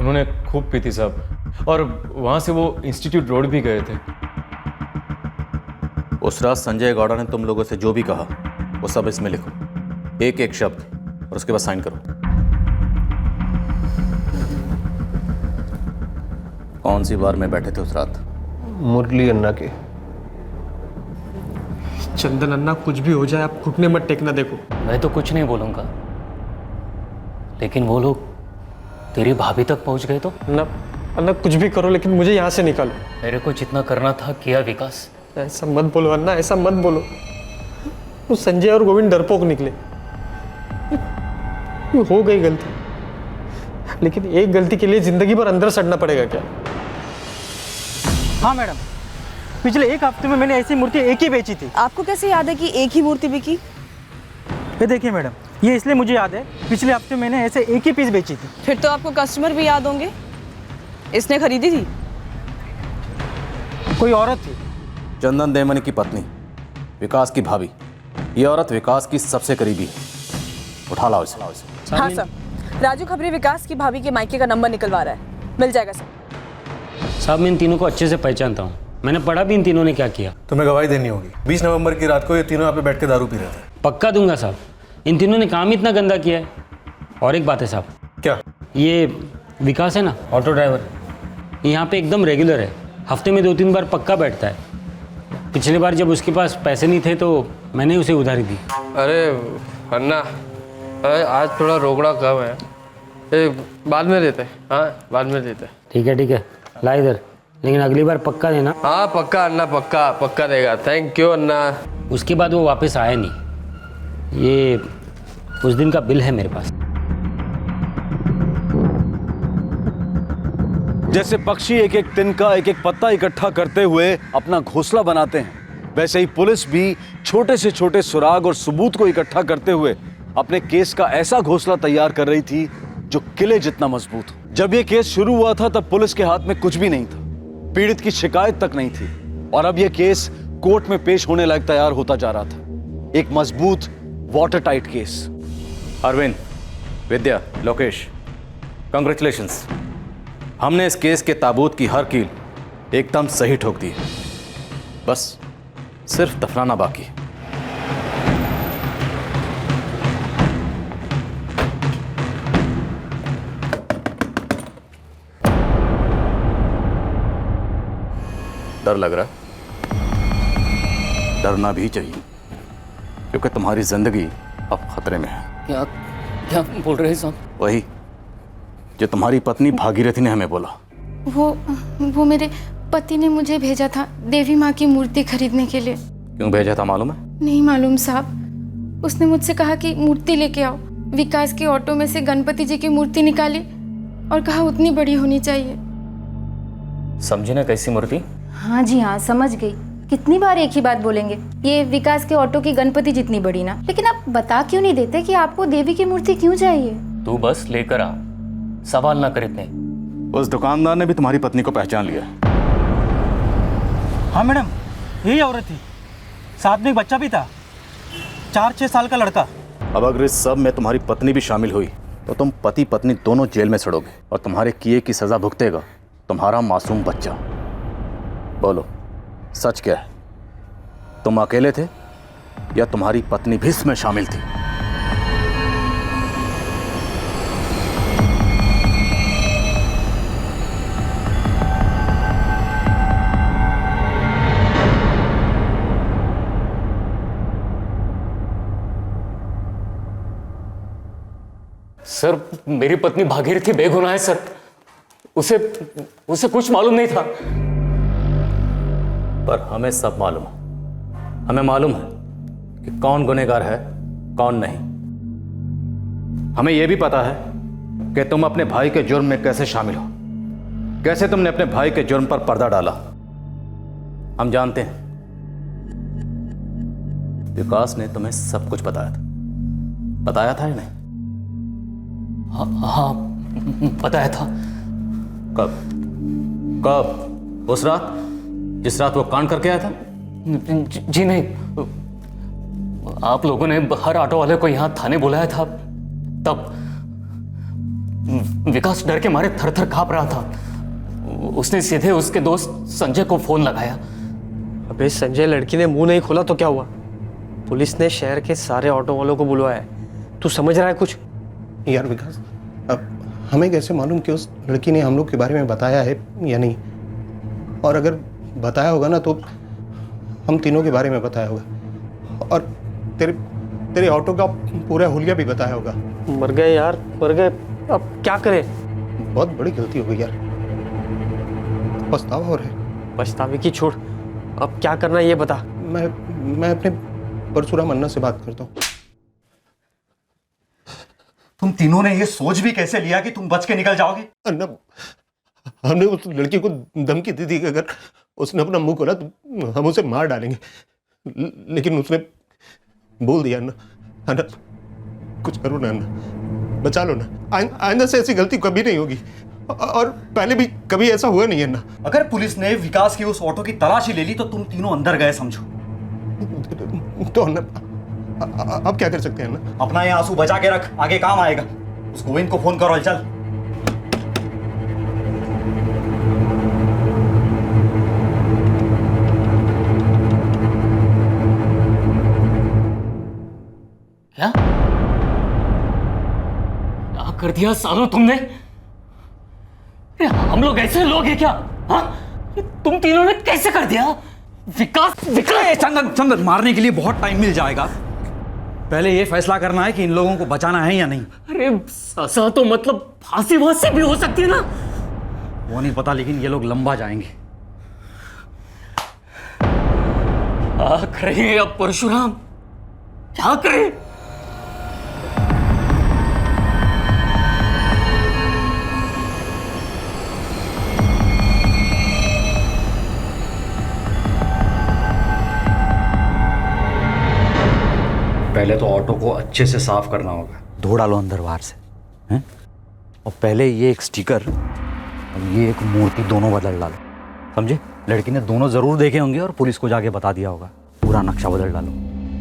Speaker 18: उन्होंने खूब पी थी साहब, और वहां से वो इंस्टीट्यूट रोड भी गए थे।
Speaker 3: उस रात संजय गौड़ा ने तुम लोगों से जो भी कहा वो सब इसमें लिखो, एक एक शब्द, और उसके बाद साइन करो। कौन सी बार में बैठे थे उस रात?
Speaker 15: मुरली अन्ना के।
Speaker 7: चंदन अन्ना, कुछ भी हो जाए आप घुटने मत टेकना। देखो
Speaker 2: मैं तो कुछ नहीं बोलूंगा, लेकिन वो लोग तेरी भाभी तक पहुंच गए तो?
Speaker 7: अन्ना कुछ भी करो, लेकिन मुझे यहाँ से निकालो।
Speaker 2: मेरे को जितना करना था किया विकास।
Speaker 7: ऐसा मत बोलो अन्ना, ऐसा मत बोलो। वो संजय और गोविंद डरपोक निकले। हो गई गलती, लेकिन एक गलती के लिए जिंदगी भर अंदर सड़ना पड़ेगा क्या?
Speaker 12: हाँ मैडम, पिछले एक हफ्ते में मैंने ऐसी मूर्ति एक ही बेची थी।
Speaker 10: आपको कैसे याद है कि एक ही मूर्ति बिकी?
Speaker 12: ये देखिए मैडम, ये इसलिए मुझे याद है, पिछले हफ्ते मैंने ऐसे एक ही पीस बेची थी।
Speaker 10: फिर तो आपको कस्टमर भी याद होंगे। इसने खरीदी थी?
Speaker 12: कोई औरत थी।
Speaker 3: चंदन देवमणि की पत्नी, विकास की भाभी। ये औरत विकास की सबसे करीबी है। उठा लाओ इसे।
Speaker 10: हाँ सर, राजू खबरी विकास की भाभी के मायके का नंबर निकलवा रहा है। मिल जाएगा सर।
Speaker 8: साहब, मैं इन तीनों को अच्छे से पहचानता हूँ, मैंने पढ़ा भी इन तीनों ने क्या किया।
Speaker 7: तुम्हें गवाही देनी होगी। 20 नवंबर की रात को ये तीनों यहाँ पे बैठ के दारू पी रहे थे।
Speaker 8: पक्का दूंगा साहब, इन तीनों ने काम इतना गंदा किया है। और एक बात है साहब।
Speaker 7: क्या?
Speaker 8: ये विकास है ना, ऑटो ड्राइवर, यहाँ पे एकदम रेगुलर है, हफ्ते में 2-3 बार पक्का बैठता है। पिछली बार जब उसके पास पैसे नहीं थे तो मैंने उसे उधारी दी।
Speaker 13: अरे अन्ना, आज थोड़ा रोकड़ा कम है, बाद में देते। हाँ, बाद में देते।
Speaker 8: ठीक है, ला इधर, लेकिन अगली बार पक्का देना।
Speaker 13: हाँ पक्का अन्ना, पक्का देगा। थैंक यू अन्ना।
Speaker 8: उसके बाद वो वापस आया नहीं। ये उस दिन का बिल है मेरे पास।
Speaker 1: जैसे पक्षी एक एक तिनका, एक एक पत्ता इकट्ठा करते हुए अपना घोंसला बनाते हैं, वैसे ही पुलिस भी छोटे से छोटे सुराग और सबूत को इकट्ठा करते हुए अपने केस का ऐसा घोंसला तैयार कर रही थी जो किले जितना मजबूत हो। जब यह केस शुरू हुआ था तब पुलिस के हाथ में कुछ भी नहीं था, पीड़ित की शिकायत तक नहीं थी, और अब यह केस कोर्ट में पेश होने लायक तैयार होता जा रहा था। एक मजबूत वाटर टाइट केस।
Speaker 3: अरविंद, विद्या, लोकेश, कांग्रेचुलेशंस। हमने इस केस के ताबूत की हर कील एकदम सही ठोक दी है। बस सिर्फ दफनाना बाकी है। डर लग रहा है? डरना भी चाहिए, क्योंकि तुम्हारी जिंदगी अब खतरे में है।
Speaker 2: क्या बोल रहे हैं साहब?
Speaker 3: वही जो तुम्हारी पत्नी भागीरथी ने हमें बोला।
Speaker 23: वो मेरे पति ने मुझे भेजा था देवी माँ की मूर्ति खरीदने के लिए।
Speaker 3: क्यों भेजा था मालूम है?
Speaker 23: नहीं मालूम साहब। उसने मुझसे कहा कि मूर्ति लेके आओ। विकास के ऑटो में से गणपति जी की मूर्ति निकाली और कहा उतनी बड़ी होनी चाहिए।
Speaker 2: समझी ना कैसी मूर्ति?
Speaker 23: हाँ जी हाँ, समझ गई। कितनी बार एक ही बात बोलेंगे? ये विकास के ऑटो की गणपति जितनी बड़ी ना। लेकिन आप बता क्यों नहीं देते कि आपको देवी की मूर्ति क्यों चाहिए?
Speaker 2: तू बस लेकर आ, सवाल ना कर इतने।
Speaker 3: उस दुकानदार ने भी तुम्हारी पत्नी को पहचान लिया।
Speaker 12: हाँ मैडम, यही औरत थी, साथ में एक बच्चा भी था, 4-6 साल का लड़का।
Speaker 3: अब अगर इस सब में तुम्हारी पत्नी भी शामिल हुई तो तुम पति पत्नी दोनों जेल में सड़ोगे, और तुम्हारे किए की सजा भुगतेगा तुम्हारा मासूम बच्चा। बोलो, सच क्या है? तुम अकेले थे या तुम्हारी पत्नी भी इसमें शामिल थी?
Speaker 2: सर, मेरी पत्नी भागीरथी बेगुनाह है सर। उसे कुछ मालूम नहीं था।
Speaker 3: पर हमें सब मालूम है। हमें मालूम है कि कौन गुनहगार है, कौन नहीं। हमें यह भी पता है कि तुम अपने भाई के जुर्म में कैसे शामिल हो, कैसे तुमने अपने भाई के जुर्म पर पर्दा डाला। हम जानते हैं विकास ने तुम्हें सब कुछ बताया था या नहीं?
Speaker 2: हाँ, बताया था।
Speaker 3: कब? उस रात जिस रात वो कांड करके आया था?
Speaker 2: जी नहीं, आप लोगों ने हर ऑटो वाले को यहाँ थाने बुलाया था, तब विकास डर के मारे थर थर कांप रहा था। उसने सीधे उसके दोस्त संजय को फोन लगाया।
Speaker 7: अबे संजय, लड़की ने मुंह नहीं खोला तो क्या हुआ? पुलिस ने शहर के सारे ऑटो वालों को बुलवाया है। तू समझ रहा है कुछ?
Speaker 15: यार विकास, अब हमें कैसे मालूम कि उस लड़की ने हम लोग के बारे में बताया है या नहीं? और अगर बताया होगा ना तो हम तीनों के बारे में बताया होगा। और तेरे तेरे ऑटो का पूरा हुलिया भी बताया होगा।
Speaker 13: मर गए यार, मर गए। अब क्या करें?
Speaker 15: बहुत बड़ी गलती हो गई यार, पछतावा हो रहा है।
Speaker 13: पछतावे की छोड़, अब क्या करना है ये बता।
Speaker 15: मैं अपने परशुराम अन्ना से बात करता हूँ।
Speaker 3: तुम तीनों ने ये सोच भी कैसे लिया कि तुम बच के निकल जाओगे?
Speaker 15: अन्ना, हमने उस लड़की को धमकी दी थी कि अगर उसने अपना मुंह खोला तो हम उसे मार डालेंगे, लेकिन उसने बोल दिया। अन्ना, कुछ करो ना अन्ना, बचा लो ना। आइंदा से ऐसी गलती कभी नहीं होगी, और पहले भी कभी ऐसा हुआ नहीं है ना।
Speaker 3: अगर पुलिस ने विकास की उस ऑटो की तलाशी ले ली तो तुम तीनों अंदर गए समझो।
Speaker 15: तो अन्ना, अब क्या कर सकते हैं ना?
Speaker 3: अपना ये आंसू बचा के रख, आगे काम आएगा। उस गोविंद को फोन करो, चल।
Speaker 2: क्या कर दिया सालों तुमने? हम लोग ऐसे लोग हैं क्या? हाँ, तुम तीनों ने कैसे कर दिया? विकास
Speaker 3: चंदन, मारने के लिए बहुत टाइम मिल जाएगा। पहले ये फैसला करना है कि इन लोगों को बचाना है या नहीं।
Speaker 2: अरे सजा तो मतलब फांसी वांसी भी हो सकती है ना?
Speaker 3: वो नहीं पता, लेकिन ये लोग लंबा जाएंगे।
Speaker 2: क्या करें अब परशुराम, क्या करें?
Speaker 3: पहले तो ऑटो को अच्छे से साफ करना होगा, धो डालो अंदर बाहर से, हैं? और पहले ये एक स्टिकर और ये एक मूर्ति दोनों बदल डालो, समझे? लड़की ने दोनों जरूर देखे होंगे और पुलिस को जाके बता दिया होगा। पूरा नक्शा बदल डालो,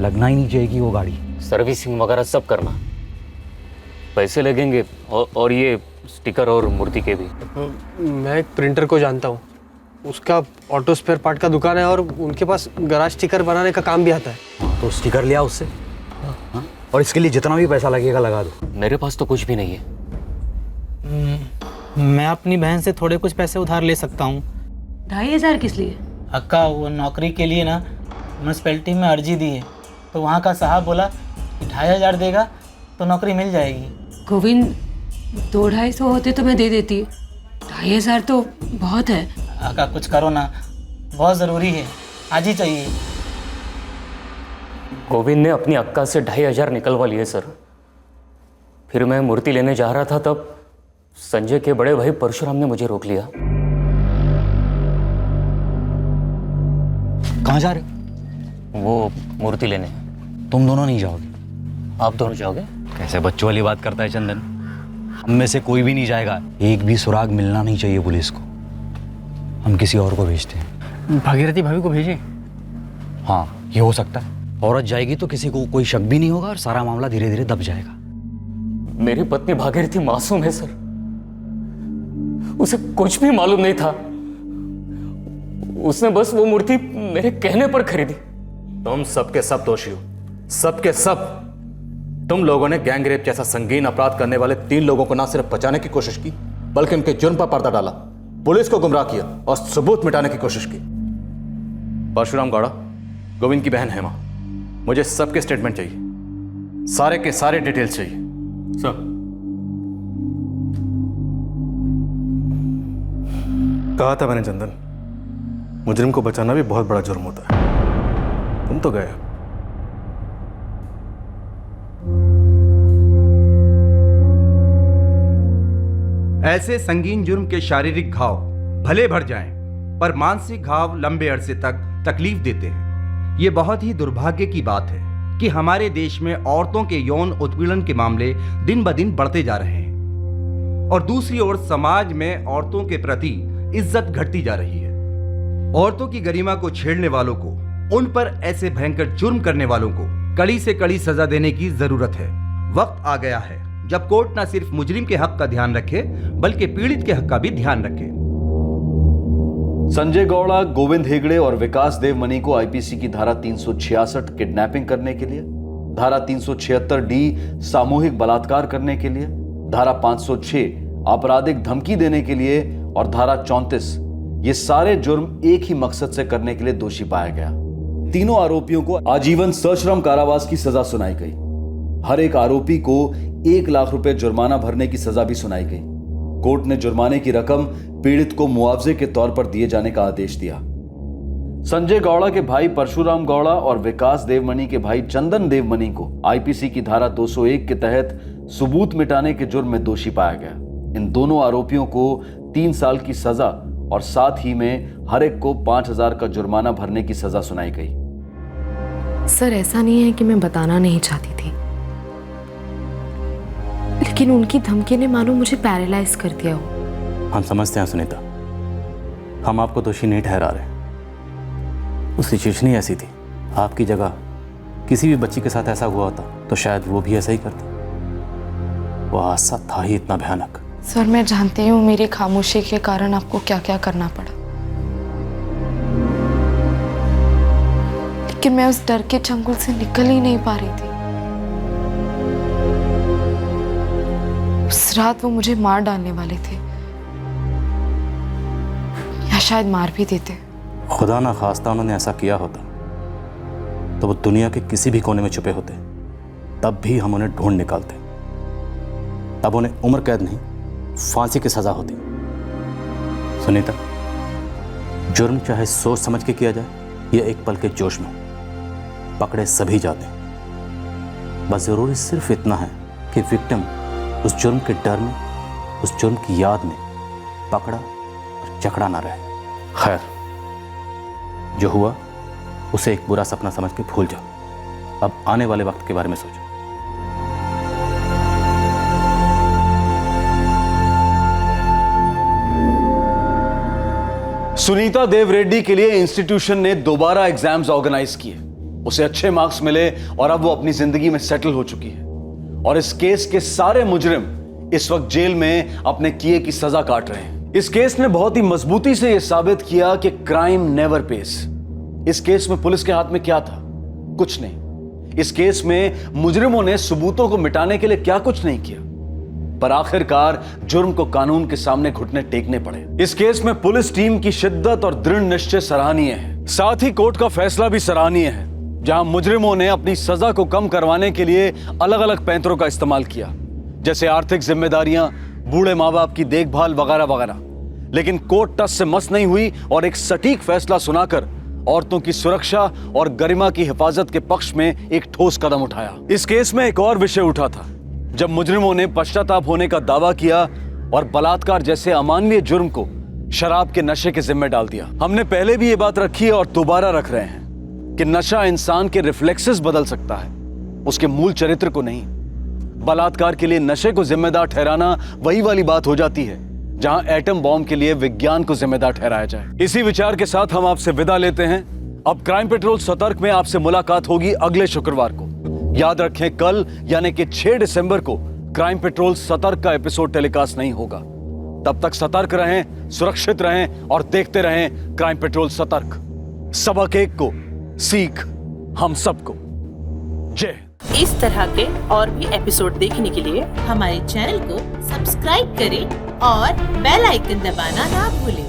Speaker 3: लगना ही नहीं चाहिए वो गाड़ी।
Speaker 2: सर्विसिंग वगैरह सब करना, पैसे लगेंगे, और ये स्टिकर और मूर्ति के भी।
Speaker 13: मैं एक प्रिंटर को जानता हूँ, उसका ऑटो स्पेयर पार्ट का दुकान है और उनके पास गराज स्टिकर बनाने का काम भी आता है।
Speaker 3: तो स्टिकर लिया उससे। हाँ? और इसके लिए जितना भी पैसा लगेगा लगा दो।
Speaker 2: मेरे पास तो कुछ भी नहीं है।
Speaker 12: मैं अपनी बहन से थोड़े कुछ पैसे उधार ले सकता हूँ।
Speaker 22: 2,500 किस लिए?
Speaker 12: अक्का, वो नौकरी के लिए ना म्यूनसिपैलिटी में अर्जी दी है, तो वहाँ का साहब बोला कि 2,500 देगा तो नौकरी मिल जाएगी।
Speaker 9: गोविंद, 200-250 होते तो मैं दे देती, 2,500 तो बहुत है।
Speaker 12: अक्का कुछ करो ना, बहुत ज़रूरी है, आज ही चाहिए।
Speaker 2: गोविंद ने अपनी अक्का से 2,500 निकलवा लिए सर। फिर मैं मूर्ति लेने जा रहा था, तब संजय के बड़े भाई परशुराम ने मुझे रोक लिया।
Speaker 3: कहाँ जा रहे हो?
Speaker 2: वो मूर्ति लेने।
Speaker 3: तुम दोनों नहीं जाओगे?
Speaker 2: आप दोनों जाओगे?
Speaker 3: कैसे बच्चों वाली बात करता है चंदन। हम में से कोई भी नहीं जाएगा, एक भी सुराग मिलना नहीं चाहिए पुलिस को। हम किसी और को भेजते हैं।
Speaker 12: भागीरथी भाभी को भेजें?
Speaker 3: हाँ, ये हो सकता है। औरत जाएगी तो किसी को कोई शक भी नहीं होगा और सारा मामला धीरे धीरे दब जाएगा।
Speaker 2: मेरी पत्नी भागीरथी मासूम है सर, उसे कुछ भी मालूम नहीं था। उसने बस वो मूर्ति मेरे कहने पर खरीदी।
Speaker 3: तुम सबके सब दोषी हो, सबके सब। तुम लोगों ने गैंग रेप जैसा संगीन अपराध करने वाले 3 लोगों को ना सिर्फ बचाने की कोशिश की, बल्कि उनके जुर्म पर पर्दा डाला, पुलिस को गुमराह किया और सबूत मिटाने की कोशिश की। परशुराम गौड़ा, गोविंद की बहन हेमा, मुझे सबके स्टेटमेंट चाहिए, सारे के सारे डिटेल्स चाहिए।
Speaker 7: सर, कहा था मैंने चंदन, मुजरिम को बचाना भी बहुत बड़ा जुर्म होता है। तुम तो गए।
Speaker 5: ऐसे संगीन जुर्म के शारीरिक घाव भले भर जाएं, पर मानसिक घाव लंबे अरसे तक तकलीफ देते हैं। ये बहुत ही दुर्भाग्य की बात है कि हमारे देश में औरतों के यौन उत्पीड़न के मामले दिन ब दिन बढ़ते जा रहे हैं, और दूसरी ओर समाज में औरतों के प्रति इज्जत घटती जा रही है। औरतों की गरिमा को छेड़ने वालों को, उन पर ऐसे भयंकर जुर्म करने वालों को कड़ी से कड़ी सजा देने की जरूरत है। वक्त आ गया है जब कोर्ट न सिर्फ मुजरिम के हक का ध्यान रखे, बल्कि पीड़ित के हक का भी ध्यान रखे।
Speaker 1: संजय गौड़ा, गोविंद हेगड़े और विकास देवमनी को आईपीसी की धारा 366 किडनैपिंग करने के लिए, धारा 376 डी सामूहिक बलात्कार करने के लिए, धारा 506 आपराधिक धमकी देने के लिए और धारा 34 ये सारे जुर्म एक ही मकसद से करने के लिए दोषी पाया गया। तीनों आरोपियों को आजीवन सश्रम कारावास की सजा सुनाई गई। हर एक आरोपी को 1 लाख रुपए जुर्माना भरने की सजा भी सुनाई गई। कोर्ट ने जुर्माने की रकम पीड़ित को मुआवजे के तौर पर दिए जाने का आदेश दिया। संजय गौड़ा के भाई परशुराम गौड़ा और विकास देवमणि के भाई चंदन देवमणि को आईपीसी की धारा 201 के तहत सबूत मिटाने के जुर्म में दोषी पाया गया। इन दोनों आरोपियों को 3 साल की सजा और साथ ही में हर एक को 5,000 का जुर्माना भरने की सजा सुनाई गई।
Speaker 9: सर, ऐसा नहीं है कि मैं बताना नहीं चाहती थी, लेकिन उनकी धमकी ने मानो मुझे पैरालाइज कर दिया हो।
Speaker 3: हम समझते हैं सुनीता, हम आपको दोषी नहीं ठहरा रहे। वो सिचुएशन ही ऐसी थी। आपकी जगह किसी भी बच्ची के साथ ऐसा हुआ होता तो शायद वो भी ऐसा ही करती। वो हादसा था ही इतना भयानक।
Speaker 9: सर, मैं जानती हूँ मेरी खामोशी के कारण आपको क्या क्या करना पड़ा, लेकिन मैं उस डर के चंगुल से निकल ही नहीं पा रही थी। उस रात वो मुझे मार डालने वाले थे, या शायद मार भी देते।
Speaker 3: खुदा ना खास्ता उन्होंने ऐसा किया होता तो वो दुनिया के किसी भी कोने में छुपे होते, तब भी हम उन्हें ढूंढ निकालते। तब उन्हें उम्र कैद नहीं, फांसी की सजा होती। सुनीता, जुर्म चाहे सोच समझ के किया जाए या एक पल के जोश में, पकड़े सभी जाते हैं। बस जरूरी सिर्फ इतना है कि विक्टिम उस जुर्म के डर में, उस जुर्म की याद में पकड़ा और जकड़ा ना रहे। खैर, जो हुआ उसे एक बुरा सपना समझ के भूल जाओ। अब आने वाले वक्त के बारे में सोचो।
Speaker 1: सुनीता देव रेड्डी के लिए इंस्टीट्यूशन ने दोबारा एग्जाम्स ऑर्गेनाइज किए। उसे अच्छे मार्क्स मिले और अब वो अपनी जिंदगी में सेटल हो चुकी है। और इस केस के सारे मुजरिम इस वक्त जेल में अपने किए की सजा काट रहे हैं। इस केस ने बहुत ही मजबूती से यह साबित किया कि क्राइम नेवर पेस। इस केस में पुलिस के हाथ में क्या था? कुछ नहीं। इस केस में मुजरिमों ने सबूतों को मिटाने के लिए क्या कुछ नहीं किया, पर आखिरकार जुर्म को कानून के सामने घुटने टेकने पड़े। इस केस में पुलिस टीम की शिद्दत और दृढ़ निश्चय सराहनीय है। साथ ही कोर्ट का फैसला भी सराहनीय है, जहां मुजरिमों ने अपनी सजा को कम करवाने के लिए अलग अलग पैंतरों का इस्तेमाल किया, जैसे आर्थिक जिम्मेदारियां, बूढ़े माँ बाप की देखभाल वगैरह वगैरह। लेकिन कोर्ट टस से मस नहीं हुई और एक सटीक फैसला सुनाकर औरतों की सुरक्षा और गरिमा की हिफाजत के पक्ष में एक ठोस कदम उठाया। इस केस में एक और विषय उठा था, जब मुजरिमों ने पश्चाताप होने का दावा किया और बलात्कार जैसे अमानवीय जुर्म को शराब के नशे के जिम्मे डाल दिया। हमने पहले भी ये बात रखी है और दोबारा रख रहे हैं कि नशा इंसान के रिफ्लेक्सेस बदल सकता है, उसके मूल चरित्र को नहीं। बलात्कार के लिए नशे को जिम्मेदार ठहराना वही वाली बात हो जाती है जहां एटम बॉम्ब के लिए विज्ञान को जिम्मेदार ठहराया जाए। इसी विचार के साथ हम आपसे विदा लेते हैं। अब क्राइम पेट्रोल सतर्क में आपसे मुलाकात होगी अगले शुक्रवार को। याद रखें, कल यानी कि 6 दिसंबर को क्राइम पेट्रोल सतर्क का एपिसोड टेलीकास्ट नहीं होगा। तब तक सतर्क रहें, सुरक्षित रहें और देखते रहें क्राइम पेट्रोल सतर्क। सबक एक को सीख हम सबको। जय।
Speaker 6: इस तरह के और भी एपिसोड देखने के लिए हमारे चैनल को सब्सक्राइब करें और बेल आइकन दबाना ना भूलें।